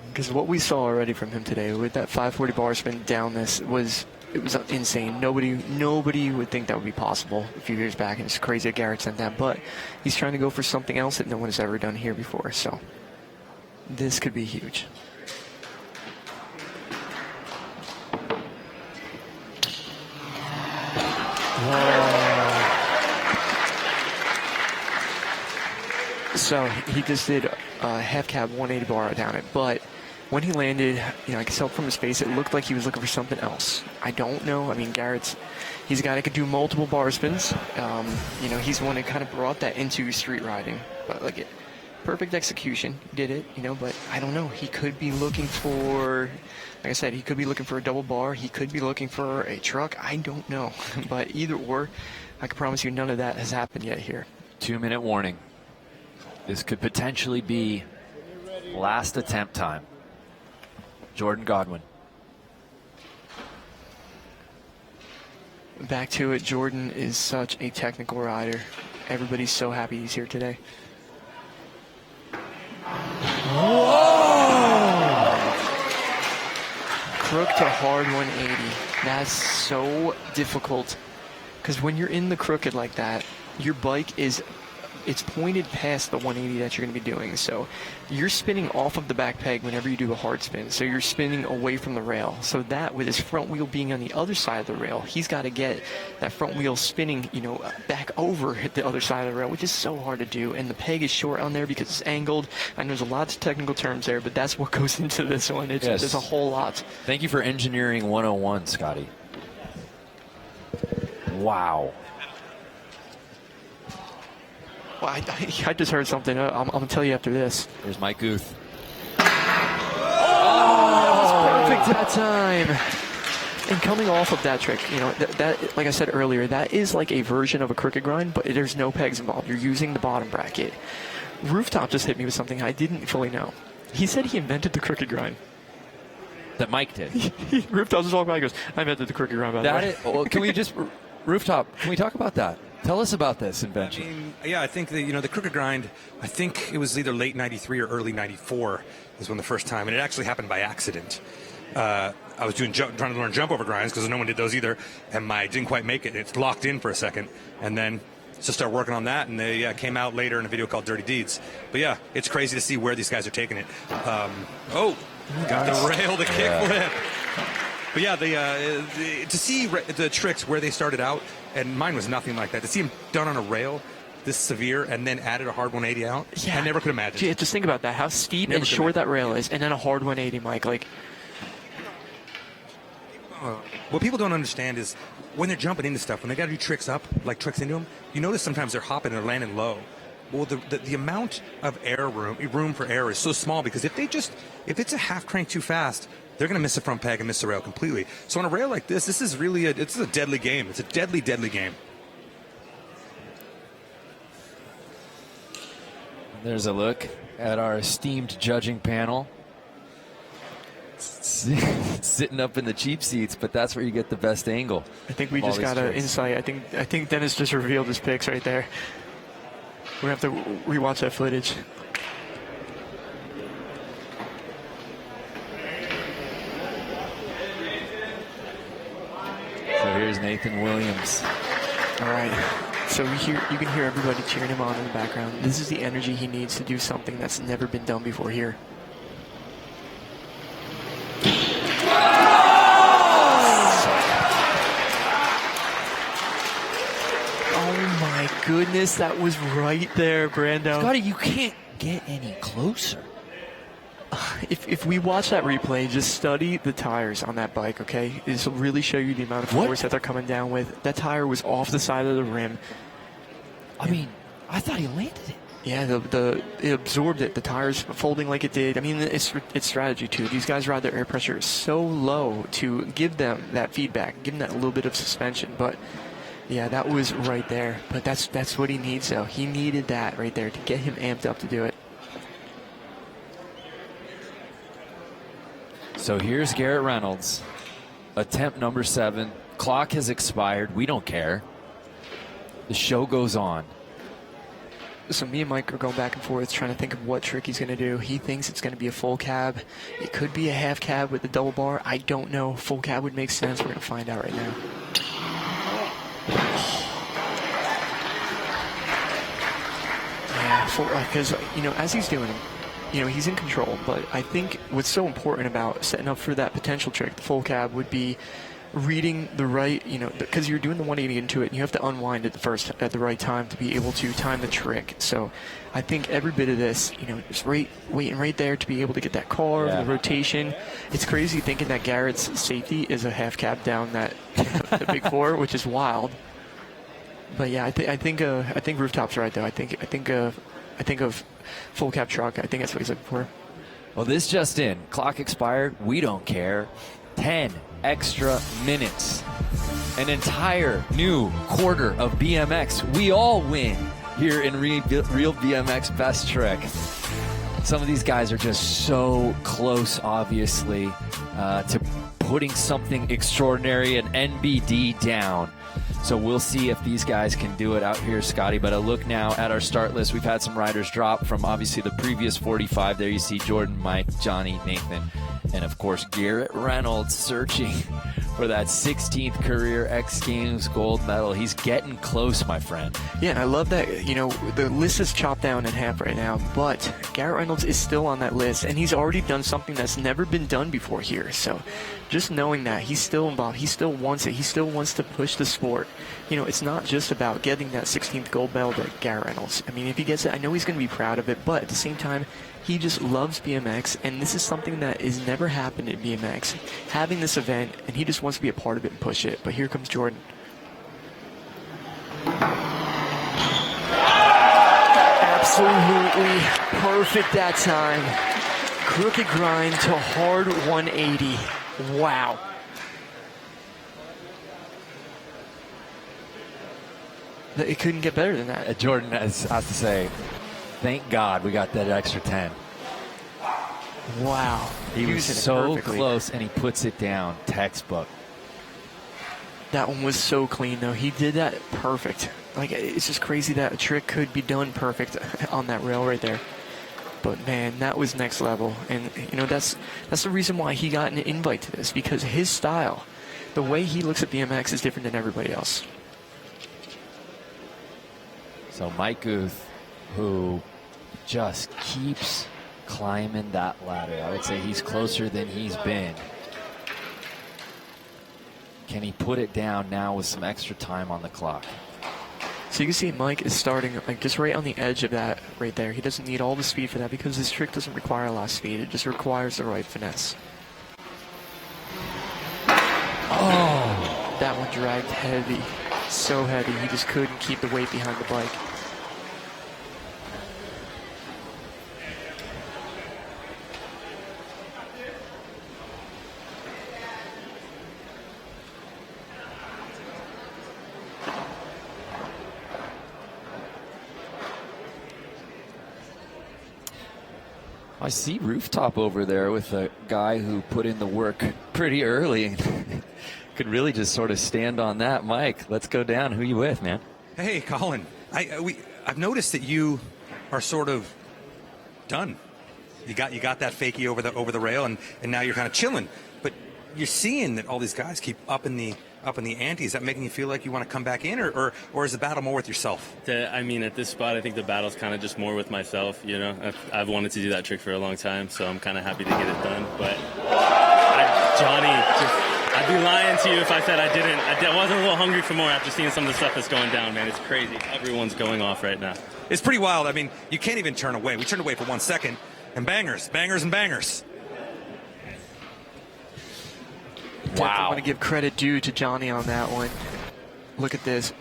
Because what we saw already from him today with that 540 bar spin down this was insane. Nobody would think that would be possible a few years back, and it's crazy that Garrett sent that. But he's trying to go for something else that no one has ever done here before. So this could be huge. So he just did a half cab 180 bar down it, but when he landed, I could tell from his face it looked like he was looking for something else. I don't know. I mean, he's a guy that could do multiple bar spins. He's the one that kind of brought that into street riding. But look at perfect execution, did it, but I don't know. He could be looking for, like I said, he could be looking for a double bar. He could be looking for a truck. I don't know. But either or, I can promise you none of that has happened yet here. 2-minute warning. This could potentially be last attempt time. Jordan Godwin. Back to it. Jordan is such a technical rider. Everybody's so happy he's here today. Whoa! Crook to hard 180. That's so difficult because when you're in the crooked like that, your bike it's pointed past the 180 that you're going to be doing. So you're spinning off of the back peg whenever you do a hard spin. So you're spinning away from the rail. So that with his front wheel being on the other side of the rail, he's got to get that front wheel spinning, back over the other side of the rail, which is so hard to do. And the peg is short on there because it's angled. I know there's a lot of technical terms there, but that's what goes into this one. There's a whole lot. Thank you for engineering 101, Scotty. Wow. Well, I just heard something. I'm going to tell you after this. There's Mike Guth. Oh, that was perfect that time. And coming off of that trick, that like I said earlier, that is like a version of a crooked grind, but there's no pegs involved. You're using the bottom bracket. Rooftop just hit me with something I didn't fully know. He said he invented the crooked grind. That Mike did. Rooftop just walked by and goes, I invented the crooked grind, by the way. Well, can we just, Rooftop, can we talk about that? Tell us about this invention. I think the crooked grind, I think it was either late 93 or early 94 was when the first time, and it actually happened by accident. I was trying to learn jump over grinds because no one did those either, and I didn't quite make it. It's locked in for a second, and then just started working on that, and they came out later in a video called Dirty Deeds. But yeah, it's crazy to see where these guys are taking it. Got the rail, the kickflip. But yeah, to see the tricks where they started out, and mine was nothing like that. To see them done on a rail this severe and then added a hard 180 out, I never could imagine. Yeah, just think about that, how steep and short that rail is, and then a hard 180, Mike. What people don't understand is when they're jumping into stuff, when they got to do tricks up, like tricks into them, you notice sometimes they're hopping and they're landing low. Well, the amount of room for error is so small because if it's a half crank too fast, they're going to miss the front peg and miss the rail completely. So on a rail like this is really a deadly game. It's a deadly, deadly game. There's a look at our esteemed judging panel. Sitting up in the cheap seats, but that's where you get the best angle. I think we just got an insight. I think Dennis just revealed his picks right there. We're going to have to rewatch that footage. So here's Nathan Williams. All right. So you can hear everybody cheering him on in the background. This is the energy he needs to do something that's never been done before here. Oh my goodness, that was right there, Brando. Scotty, you can't get any closer. If we watch that replay, just study the tires on that bike, okay? This will really show you the amount of force that they're coming down with. That tire was off the side of the rim. I mean, I thought he landed it. Yeah, it absorbed it. The tires folding like it did. I mean, it's strategy too. These guys ride their air pressure so low to give them that feedback, give them that little bit of suspension. But yeah, that was right there. But that's what he needs, though. He needed that right there to get him amped up to do it. So here's Garrett Reynolds, attempt number 7. Clock has expired. We don't care. The show goes on. So me and Mike are going back and forth trying to think of what trick he's going to do. He thinks it's going to be a full cab. It could be a half cab with a double bar. I don't know. Full cab would make sense. We're going to find out right now. Yeah, because, as he's doing it, he's in control. But I think what's so important about setting up for that potential trick, the full cab, would be reading the right, because you're doing the 180 into it, and you have to unwind it at the right time to be able to time the trick. So I think every bit of this, just waiting right there to be able to get that carve, the rotation. It's crazy thinking that Garrett's safety is a half cab down that the big four, which is wild. But yeah, I think Rooftop's right though. I think I think of full cab truck. I think that's what he's looking for. Well, this just in. Clock expired. We don't care. 10 extra minutes. An entire new quarter of BMX. We all win here in Real BMX Best Trick. Some of these guys are just so close, obviously, to putting something extraordinary, an NBD down. So we'll see if these guys can do it out here, Scotty. But a look now at our start list. We've had some riders drop from obviously the previous 45. There you see Jordan, Mike, Johnny, Nathan, and of course Garrett Reynolds searching for that 16th career X Games gold medal. He's getting close, my friend. Yeah, and I love that, you know, the list is chopped down in half right now, but Garrett Reynolds is still on that list, and he's already done something that's never been done before here. So just knowing that, he's still involved. He still wants it. He still wants to push the sport. You know, it's not just about getting that 16th gold medal to Garrett Reynolds. I mean, if he gets it, I know he's going to be proud of it, but at the same time, he just loves BMX, and this is something that has never happened in BMX. Having this event, and he just wants to be a part of it and push it. But here comes Jordan. Absolutely perfect that time. Crooked grind to hard 180. Wow. It couldn't get better than that. Jordan has to say, thank God we got that extra 10. Wow. He was so close, and he puts it down. Textbook. That one was so clean, though. He did that perfect. Like, it's just crazy that a trick could be done perfect on that rail right there. But, man, that was next level. And, you know, that's the reason why he got an invite to this, because his style, the way he looks at BMX is different than everybody else. So Mike Guth, who just keeps climbing that ladder. I would say he's closer than he's been. Can he put it down now with some extra time on the clock? So you can see Mike is starting like just right on the edge of that right there. He doesn't need all the speed for that because this trick doesn't require a lot of speed. It just requires the right finesse. Oh, that one dragged heavy. So heavy, he just couldn't keep the weight behind the bike. I see Rooftop over there with a guy who put in the work pretty early and could really just sort of stand on that. Mike, let's go down. Who you with, man? Hey, Colin. I've noticed that you are sort of done. You got that fakie over the rail, and now you're kind of chilling. But you're seeing that all these guys keep up in the ante. Is that making you feel like you want to come back in, or is the battle more with yourself? I mean, at this spot, I think the battle's kind of just more with myself. You know, I've wanted to do that trick for a long time, so I'm kind of happy to get it done. But Johnny, I'd be lying to you if I said I didn't. I wasn't a little hungry for more after seeing some of the stuff that's going down, man. It's crazy. Everyone's going off right now. It's pretty wild. I mean, you can't even turn away. We turned away for 1 second, and bangers, and bangers. Wow. I want to give credit due to Johnny on that one. Look at this.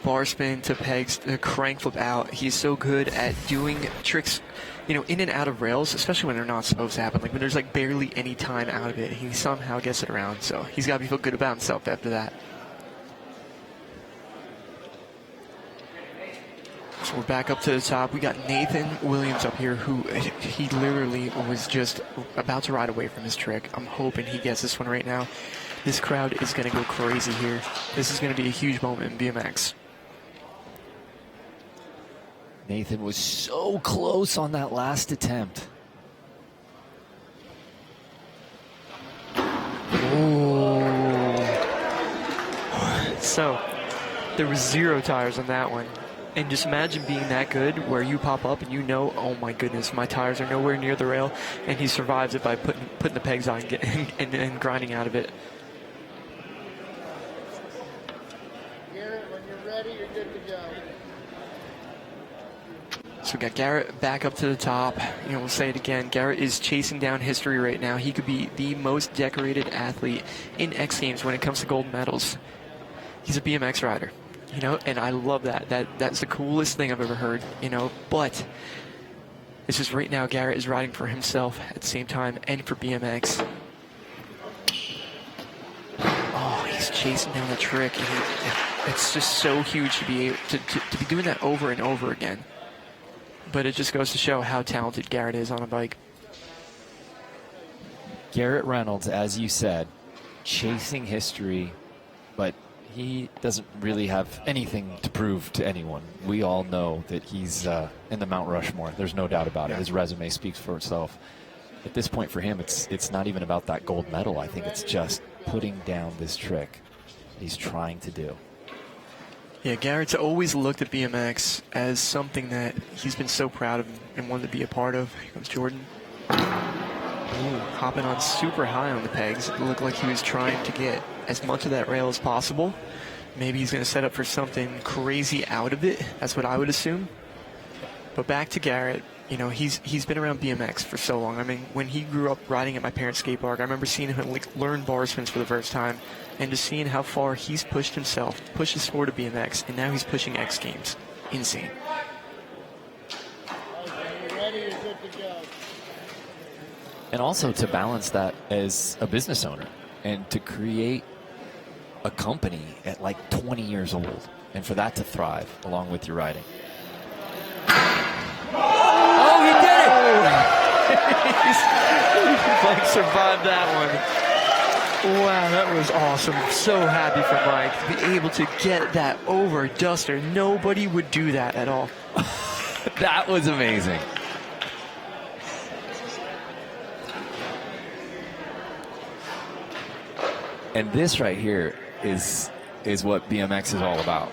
Bar spin to pegs, the crank flip out. He's so good at doing tricks, you know, in and out of rails, especially when they're not supposed to happen. Like when there's like barely any time out of it, he somehow gets it around. So he's got to feel good about himself after that. So we're back up to the top. We got Nathan Williams up here, who he literally was just about to ride away from his trick. I'm hoping he gets this one right now. This crowd is going to go crazy here. This is going to be a huge moment in BMX. Nathan was so close on that last attempt. Ooh. So there was 0 tires on that one. And just imagine being that good where you pop up and you know, oh my goodness, my tires are nowhere near the rail, and he survives it by putting the pegs on and grinding out of it. Garrett, when you're ready, you're good to go. So we got Garrett back up to the top. You know, we'll say it again. Garrett is chasing down history right now. He could be the most decorated athlete in X Games when it comes to gold medals. He's a BMX rider. You know, and I love that. That's the coolest thing I've ever heard, you know, but it's just right now Garrett is riding for himself at the same time and for BMX. Oh, he's chasing down the trick, and it's just so huge to be able to be doing that over and over again. But it just goes to show how talented Garrett is on a bike. Garrett Reynolds, as you said, chasing history, but he doesn't really have anything to prove to anyone. We all know that he's in the Mount Rushmore. There's no doubt about it. His resume speaks for itself. At this point for him, it's not even about that gold medal. I think it's just putting down this trick he's trying to do. Yeah, Garrett's always looked at BMX as something that he's been so proud of and wanted to be a part of. Here comes Jordan. Ooh, hopping on super high on the pegs. It looked like he was trying to get as much of that rail as possible. Maybe he's going to set up for something crazy out of it. That's what I would assume. But back to Garrett. You know, he's been around BMX for so long. I mean, when he grew up riding at my parents' skate park, I remember seeing him learn bar spins for the first time, and just seeing how far he's pushed himself, pushed his sport to BMX, and now he's pushing X Games. Insane. And also to balance that as a business owner and to create a company at like 20 years old, and for that to thrive along with your riding. Oh, he did it! He like survived that one. Wow, that was awesome. So happy for Mike to be able to get that over Duster. Nobody would do that at all. That was amazing. And this right here is what BMX is all about.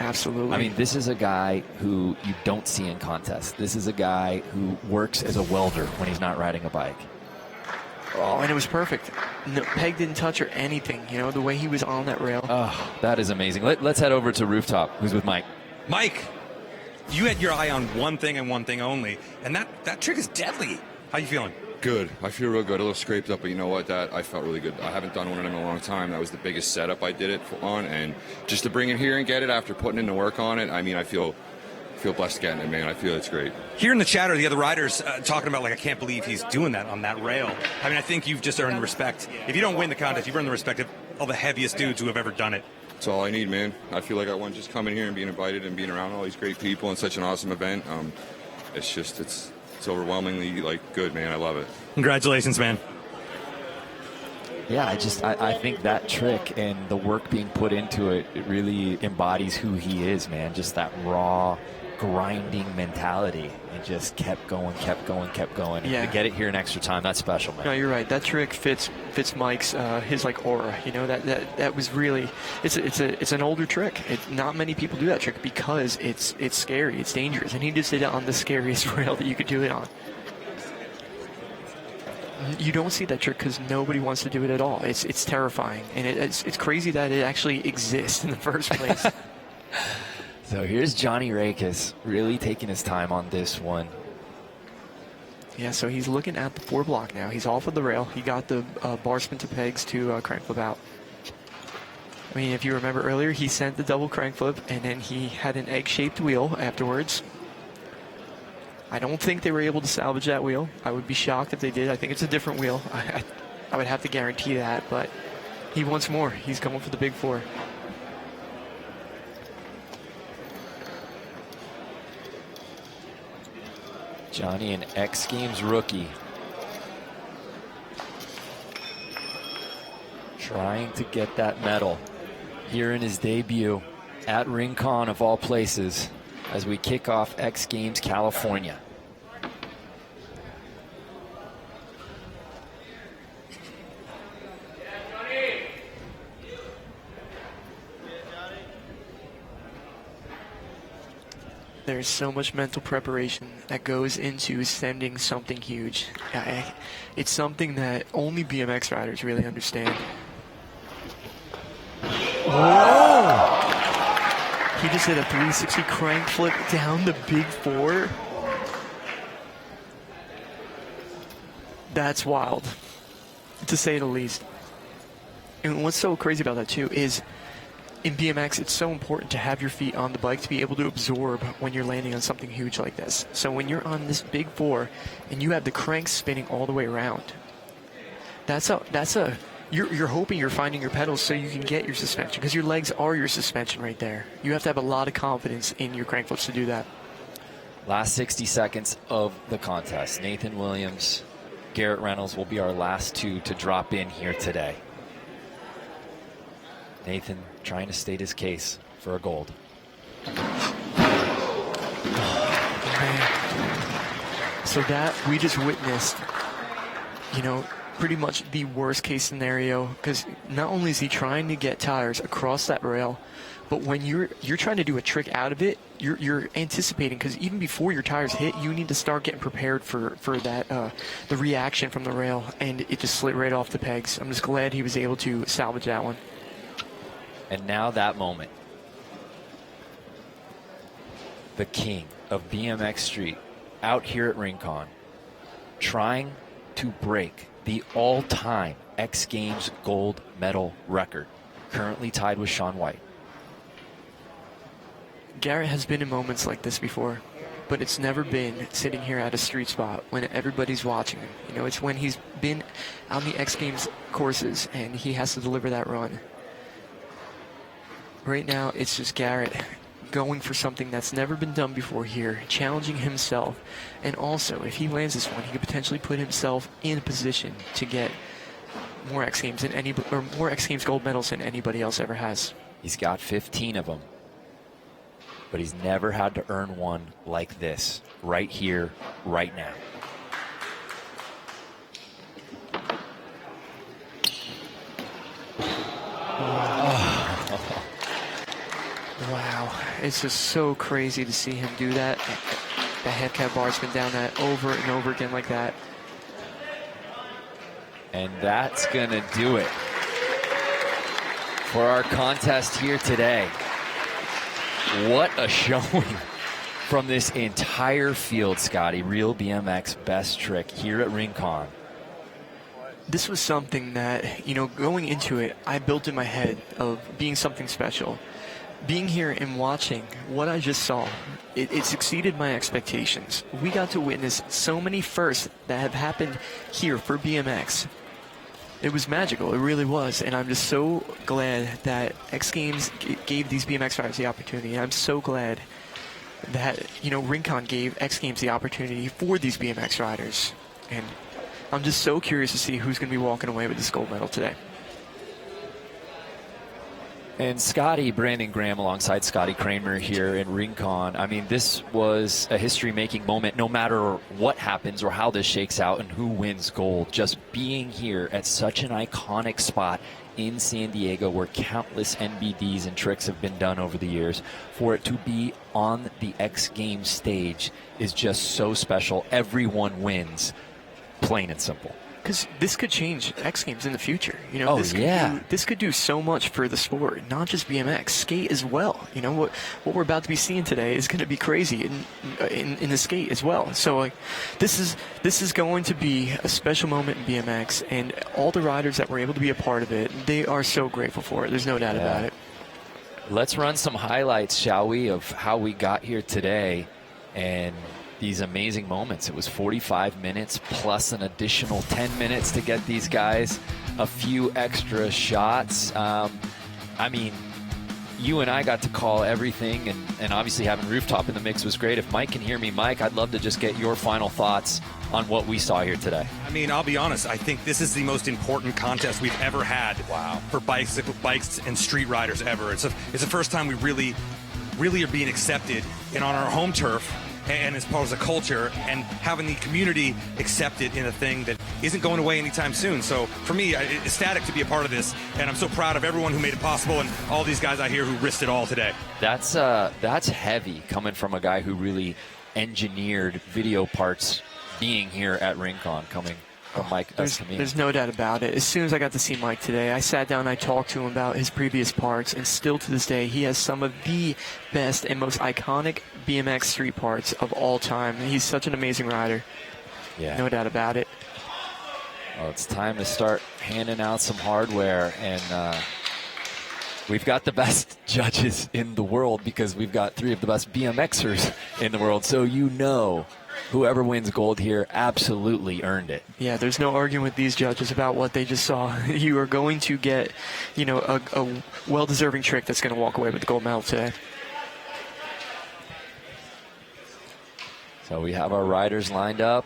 Absolutely. I mean, this is a guy who you don't see in contests. This is a guy who works as a welder when he's not riding a bike. Oh, and it was perfect. No, peg didn't touch or anything. You know, the way he was on that rail. Oh, that is amazing. Let's head over to Rooftop, who's with Mike. Mike, you had your eye on one thing and one thing only, and that trick is deadly. How you feeling? Good. I feel real good. A little scraped up, but you know what? I felt really good. I haven't done one in a long time. That was the biggest setup I did it on, and just to bring it here and get it after putting in the work on it, I mean, I feel blessed getting it, man. I feel it's great. Hearing the chatter, the other riders talking about, like, I can't believe he's doing that on that rail. I mean, I think you've just earned the respect. If you don't win the contest, you've earned the respect of all the heaviest dudes who have ever done it. That's all I need, man. I feel like I want just coming here and being invited and being around all these great people and such an awesome event. It's overwhelmingly, like, good, man. I love it. Congratulations, man. Yeah, I think that trick and the work being put into it, it really embodies who he is, man. Just that raw, grinding mentality. And just kept going. Yeah. And to get it here in extra time, that's special, man. No, you're right. That trick fits Mike's his like aura. You know, that was really it's an older trick. Not many people do that trick because it's scary, it's dangerous, and he just did it on the scariest rail that you could do it on. You don't see that trick because nobody wants to do it at all. It's terrifying, and it's crazy that it actually exists in the first place. So here's Johnny Rakes really taking his time on this one. Yeah, so he's looking at the 4-block now. He's off of the rail. He got the bar spin to pegs to crank flip out. I mean, if you remember earlier, he sent the double crank flip, and then he had an egg-shaped wheel afterwards. I don't think they were able to salvage that wheel. I would be shocked if they did. I think it's a different wheel. I would have to guarantee that, but he wants more. He's going for the big 4. Johnny, an X Games rookie. Trying to get that medal here in his debut at Rincon of all places as we kick off X Games California. There's so much mental preparation that goes into sending something huge. It's something that only BMX riders really understand. Whoa! He just did a 360 crank flip down the big 4. That's wild, to say the least. And what's so crazy about that too is in BMX, it's so important to have your feet on the bike to be able to absorb when you're landing on something huge like this. So when you're on this big four and you have the cranks spinning all the way around, you're hoping you're finding your pedals so you can get your suspension, because your legs are your suspension right there. You have to have a lot of confidence in your crank flips to do that. Last 60 seconds of the contest. Nathan Williams, Garrett Reynolds will be our last two to drop in here today. Nathan trying to state his case for a gold. So that we just witnessed, pretty much the worst case scenario, because not only is he trying to get tires across that rail, but when you're trying to do a trick out of it, you're anticipating, because even before your tires hit, you need to start getting prepared for that the reaction from the rail, and it just slid right off the pegs. I'm just glad he was able to salvage that one. And now that moment. The king of BMX Street out here at Rincon, trying to break the all-time X Games gold medal record, currently tied with Shaun White. Garrett has been in moments like this before, but it's never been sitting here at a street spot when everybody's watching him. It's when he's been on the X Games courses and he has to deliver that run. Right now, it's just Garrett going for something that's never been done before here, challenging himself. And also, if he lands this one, he could potentially put himself in a position to get more X Games more X Games gold medals than anybody else ever has. He's got 15 of them, but he's never had to earn one like this, right here, right now. Wow, it's just so crazy to see him do that. The head cap bar spin down that over and over again like that. And that's gonna do it for our contest here today. What a showing from this entire field, Scotty. Real BMX Best Trick here at Rincon. This was something that, going into it, I built in my head of being something special. Being here and watching what I just saw, it's exceeded my expectations. We got to witness so many firsts that have happened here for BMX. It was magical, it really was, and I'm just so glad that X Games gave these BMX riders the opportunity. I'm so glad that, Rincon gave X Games the opportunity for these BMX riders. And I'm just so curious to see who's going to be walking away with this gold medal today. And Scotty, Brandon Graham alongside Scotty Kramer here in Rincon. I mean, this was a history-making moment no matter what happens or how this shakes out and who wins gold. Just being here at such an iconic spot in San Diego where countless NBDs and tricks have been done over the years, for it to be on the X Games stage is just so special. Everyone wins, plain and simple. Because this could change X Games in the future. This could do so much for the sport, not just BMX, skate as well. What we're about to be seeing today is going to be crazy in the skate as well. So this is going to be a special moment in BMX, and all the riders that were able to be a part of it, they are so grateful for it. There's no doubt about it. Let's run some highlights, shall we, of how we got here today and these amazing moments. It was 45 minutes plus an additional 10 minutes to get these guys a few extra shots. I mean, you and I got to call everything, and obviously having Rooftop in the mix was great. If Mike can hear me, Mike, I'd love to just get your final thoughts on what we saw here today. I mean, I'll be honest, I think this is the most important contest we've ever had for bikes and street riders ever. It's the first time we really are being accepted and on our home turf and as part of the culture, and having the community accepted in a thing that isn't going away anytime soon. So for me, it's ecstatic to be a part of this, and I'm so proud of everyone who made it possible and all these guys out here who risked it all today. That's heavy coming from a guy who really engineered video parts being here at Rincon, coming from Mike Escamilla. There's no doubt about it. As soon as I got to see Mike today, I sat down and I talked to him about his previous parts, and still to this day, he has some of the best and most iconic BMX street parts of all time. He's such an amazing rider. Yeah. No doubt about it. Well, it's time to start handing out some hardware, and we've got the best judges in the world because we've got 3 of the best BMXers in the world. So whoever wins gold here absolutely earned it. Yeah, there's no arguing with these judges about what they just saw. You are going to get, a well-deserving trick that's going to walk away with the gold medal today. So we have our riders lined up.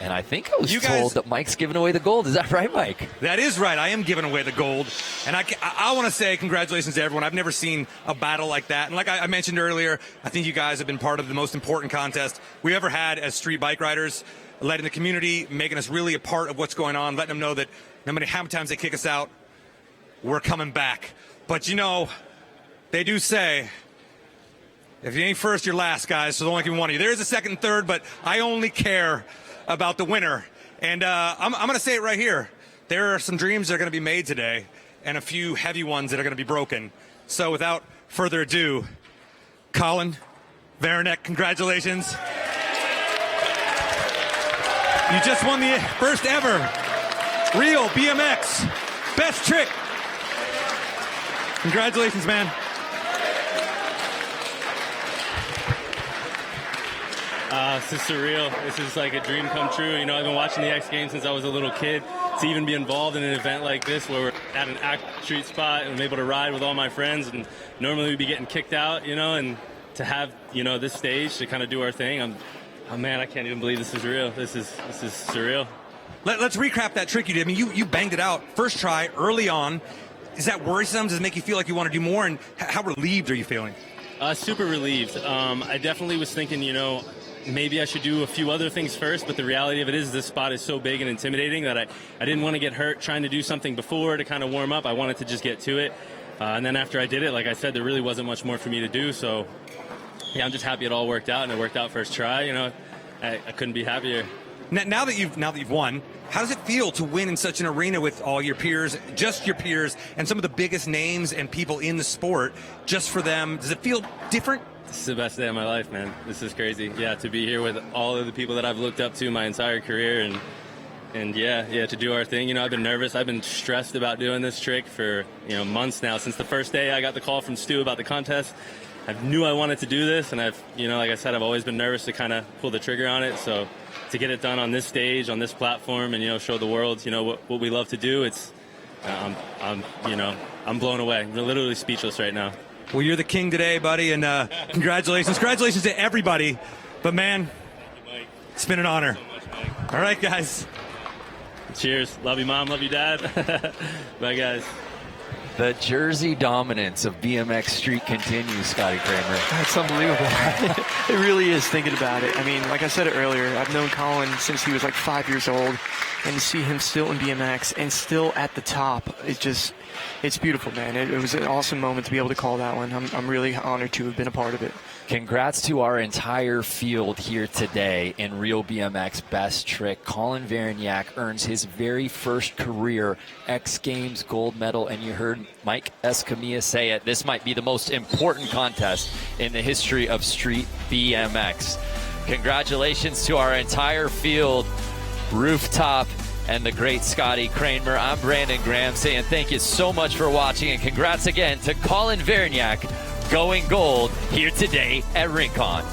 And I think I was told that Mike's giving away the gold. Is that right, Mike? That is right. I am giving away the gold. And I want to say congratulations to everyone. I've never seen a battle like that. And like I mentioned earlier, I think you guys have been part of the most important contest we ever had as street bike riders, letting the community, making us really a part of what's going on, letting them know that no matter how many times they kick us out, we're coming back. But, they do say, if you ain't first, you're last, guys. So there's only one of you. There is a second and third, but I only care about the winner. And I'm going to say it right here. There are some dreams that are going to be made today and a few heavy ones that are going to be broken. So without further ado, Colin Varanek, congratulations. You just won the first ever Real BMX Best Trick. Congratulations, man. This is surreal. This is like a dream come true. I've been watching the X Games since I was a little kid. To even be involved in an event like this where we're at an act street spot and I'm able to ride with all my friends, and normally we'd be getting kicked out, and to have, this stage to kind of do our thing. Oh man, I can't even believe this is real. This is surreal. Let's recap that trick you did. I mean, you banged it out first try early on. Is that worrisome? Does it make you feel like you want to do more? And how relieved are you feeling? Super relieved. I definitely was thinking, maybe I should do a few other things first, but the reality of it is this spot is so big and intimidating that I didn't want to get hurt trying to do something before to kind of warm up. I wanted to just get to it. And then after I did it, like I said, there really wasn't much more for me to do. So, yeah, I'm just happy it all worked out, and it worked out first try. I couldn't be happier. Now that you've won, how does it feel to win in such an arena with all your peers, just your peers, and some of the biggest names and people in the sport, just for them? Does it feel different? This is the best day of my life, man. This is crazy. Yeah, to be here with all of the people that I've looked up to my entire career, and yeah, to do our thing. I've been nervous. I've been stressed about doing this trick for, months now. Since the first day I got the call from Stu about the contest, I knew I wanted to do this, and I've, like I said, I've always been nervous to kind of pull the trigger on it. So to get it done on this stage, on this platform, and, show the world, what we love to do, I'm blown away. I'm literally speechless right now. Well, you're the king today, buddy, and congratulations. Congratulations to everybody. But, man, it's been an honor. All right, guys. Cheers. Love you, Mom. Love you, Dad. Bye, guys. The Jersey dominance of BMX Street continues, Scotty Kramer. That's unbelievable. It really is, thinking about it. I mean, like I said it earlier, I've known Colin since he was like 5 years old, and to see him still in BMX and still at the top, it's beautiful, man. It was an awesome moment to be able to call that one. I'm really honored to have been a part of it. Congrats to our entire field here today in Real BMX Best Trick. Colin Varanek earns his very first career X Games gold medal, and you heard Mike Escamilla say it. This might be the most important contest in the history of street BMX. Congratulations to our entire field, Rooftop, and the great Scotty Kramer. I'm Brandon Graham saying thank you so much for watching, and congrats again to Colin Varanek going gold here today at Rincon.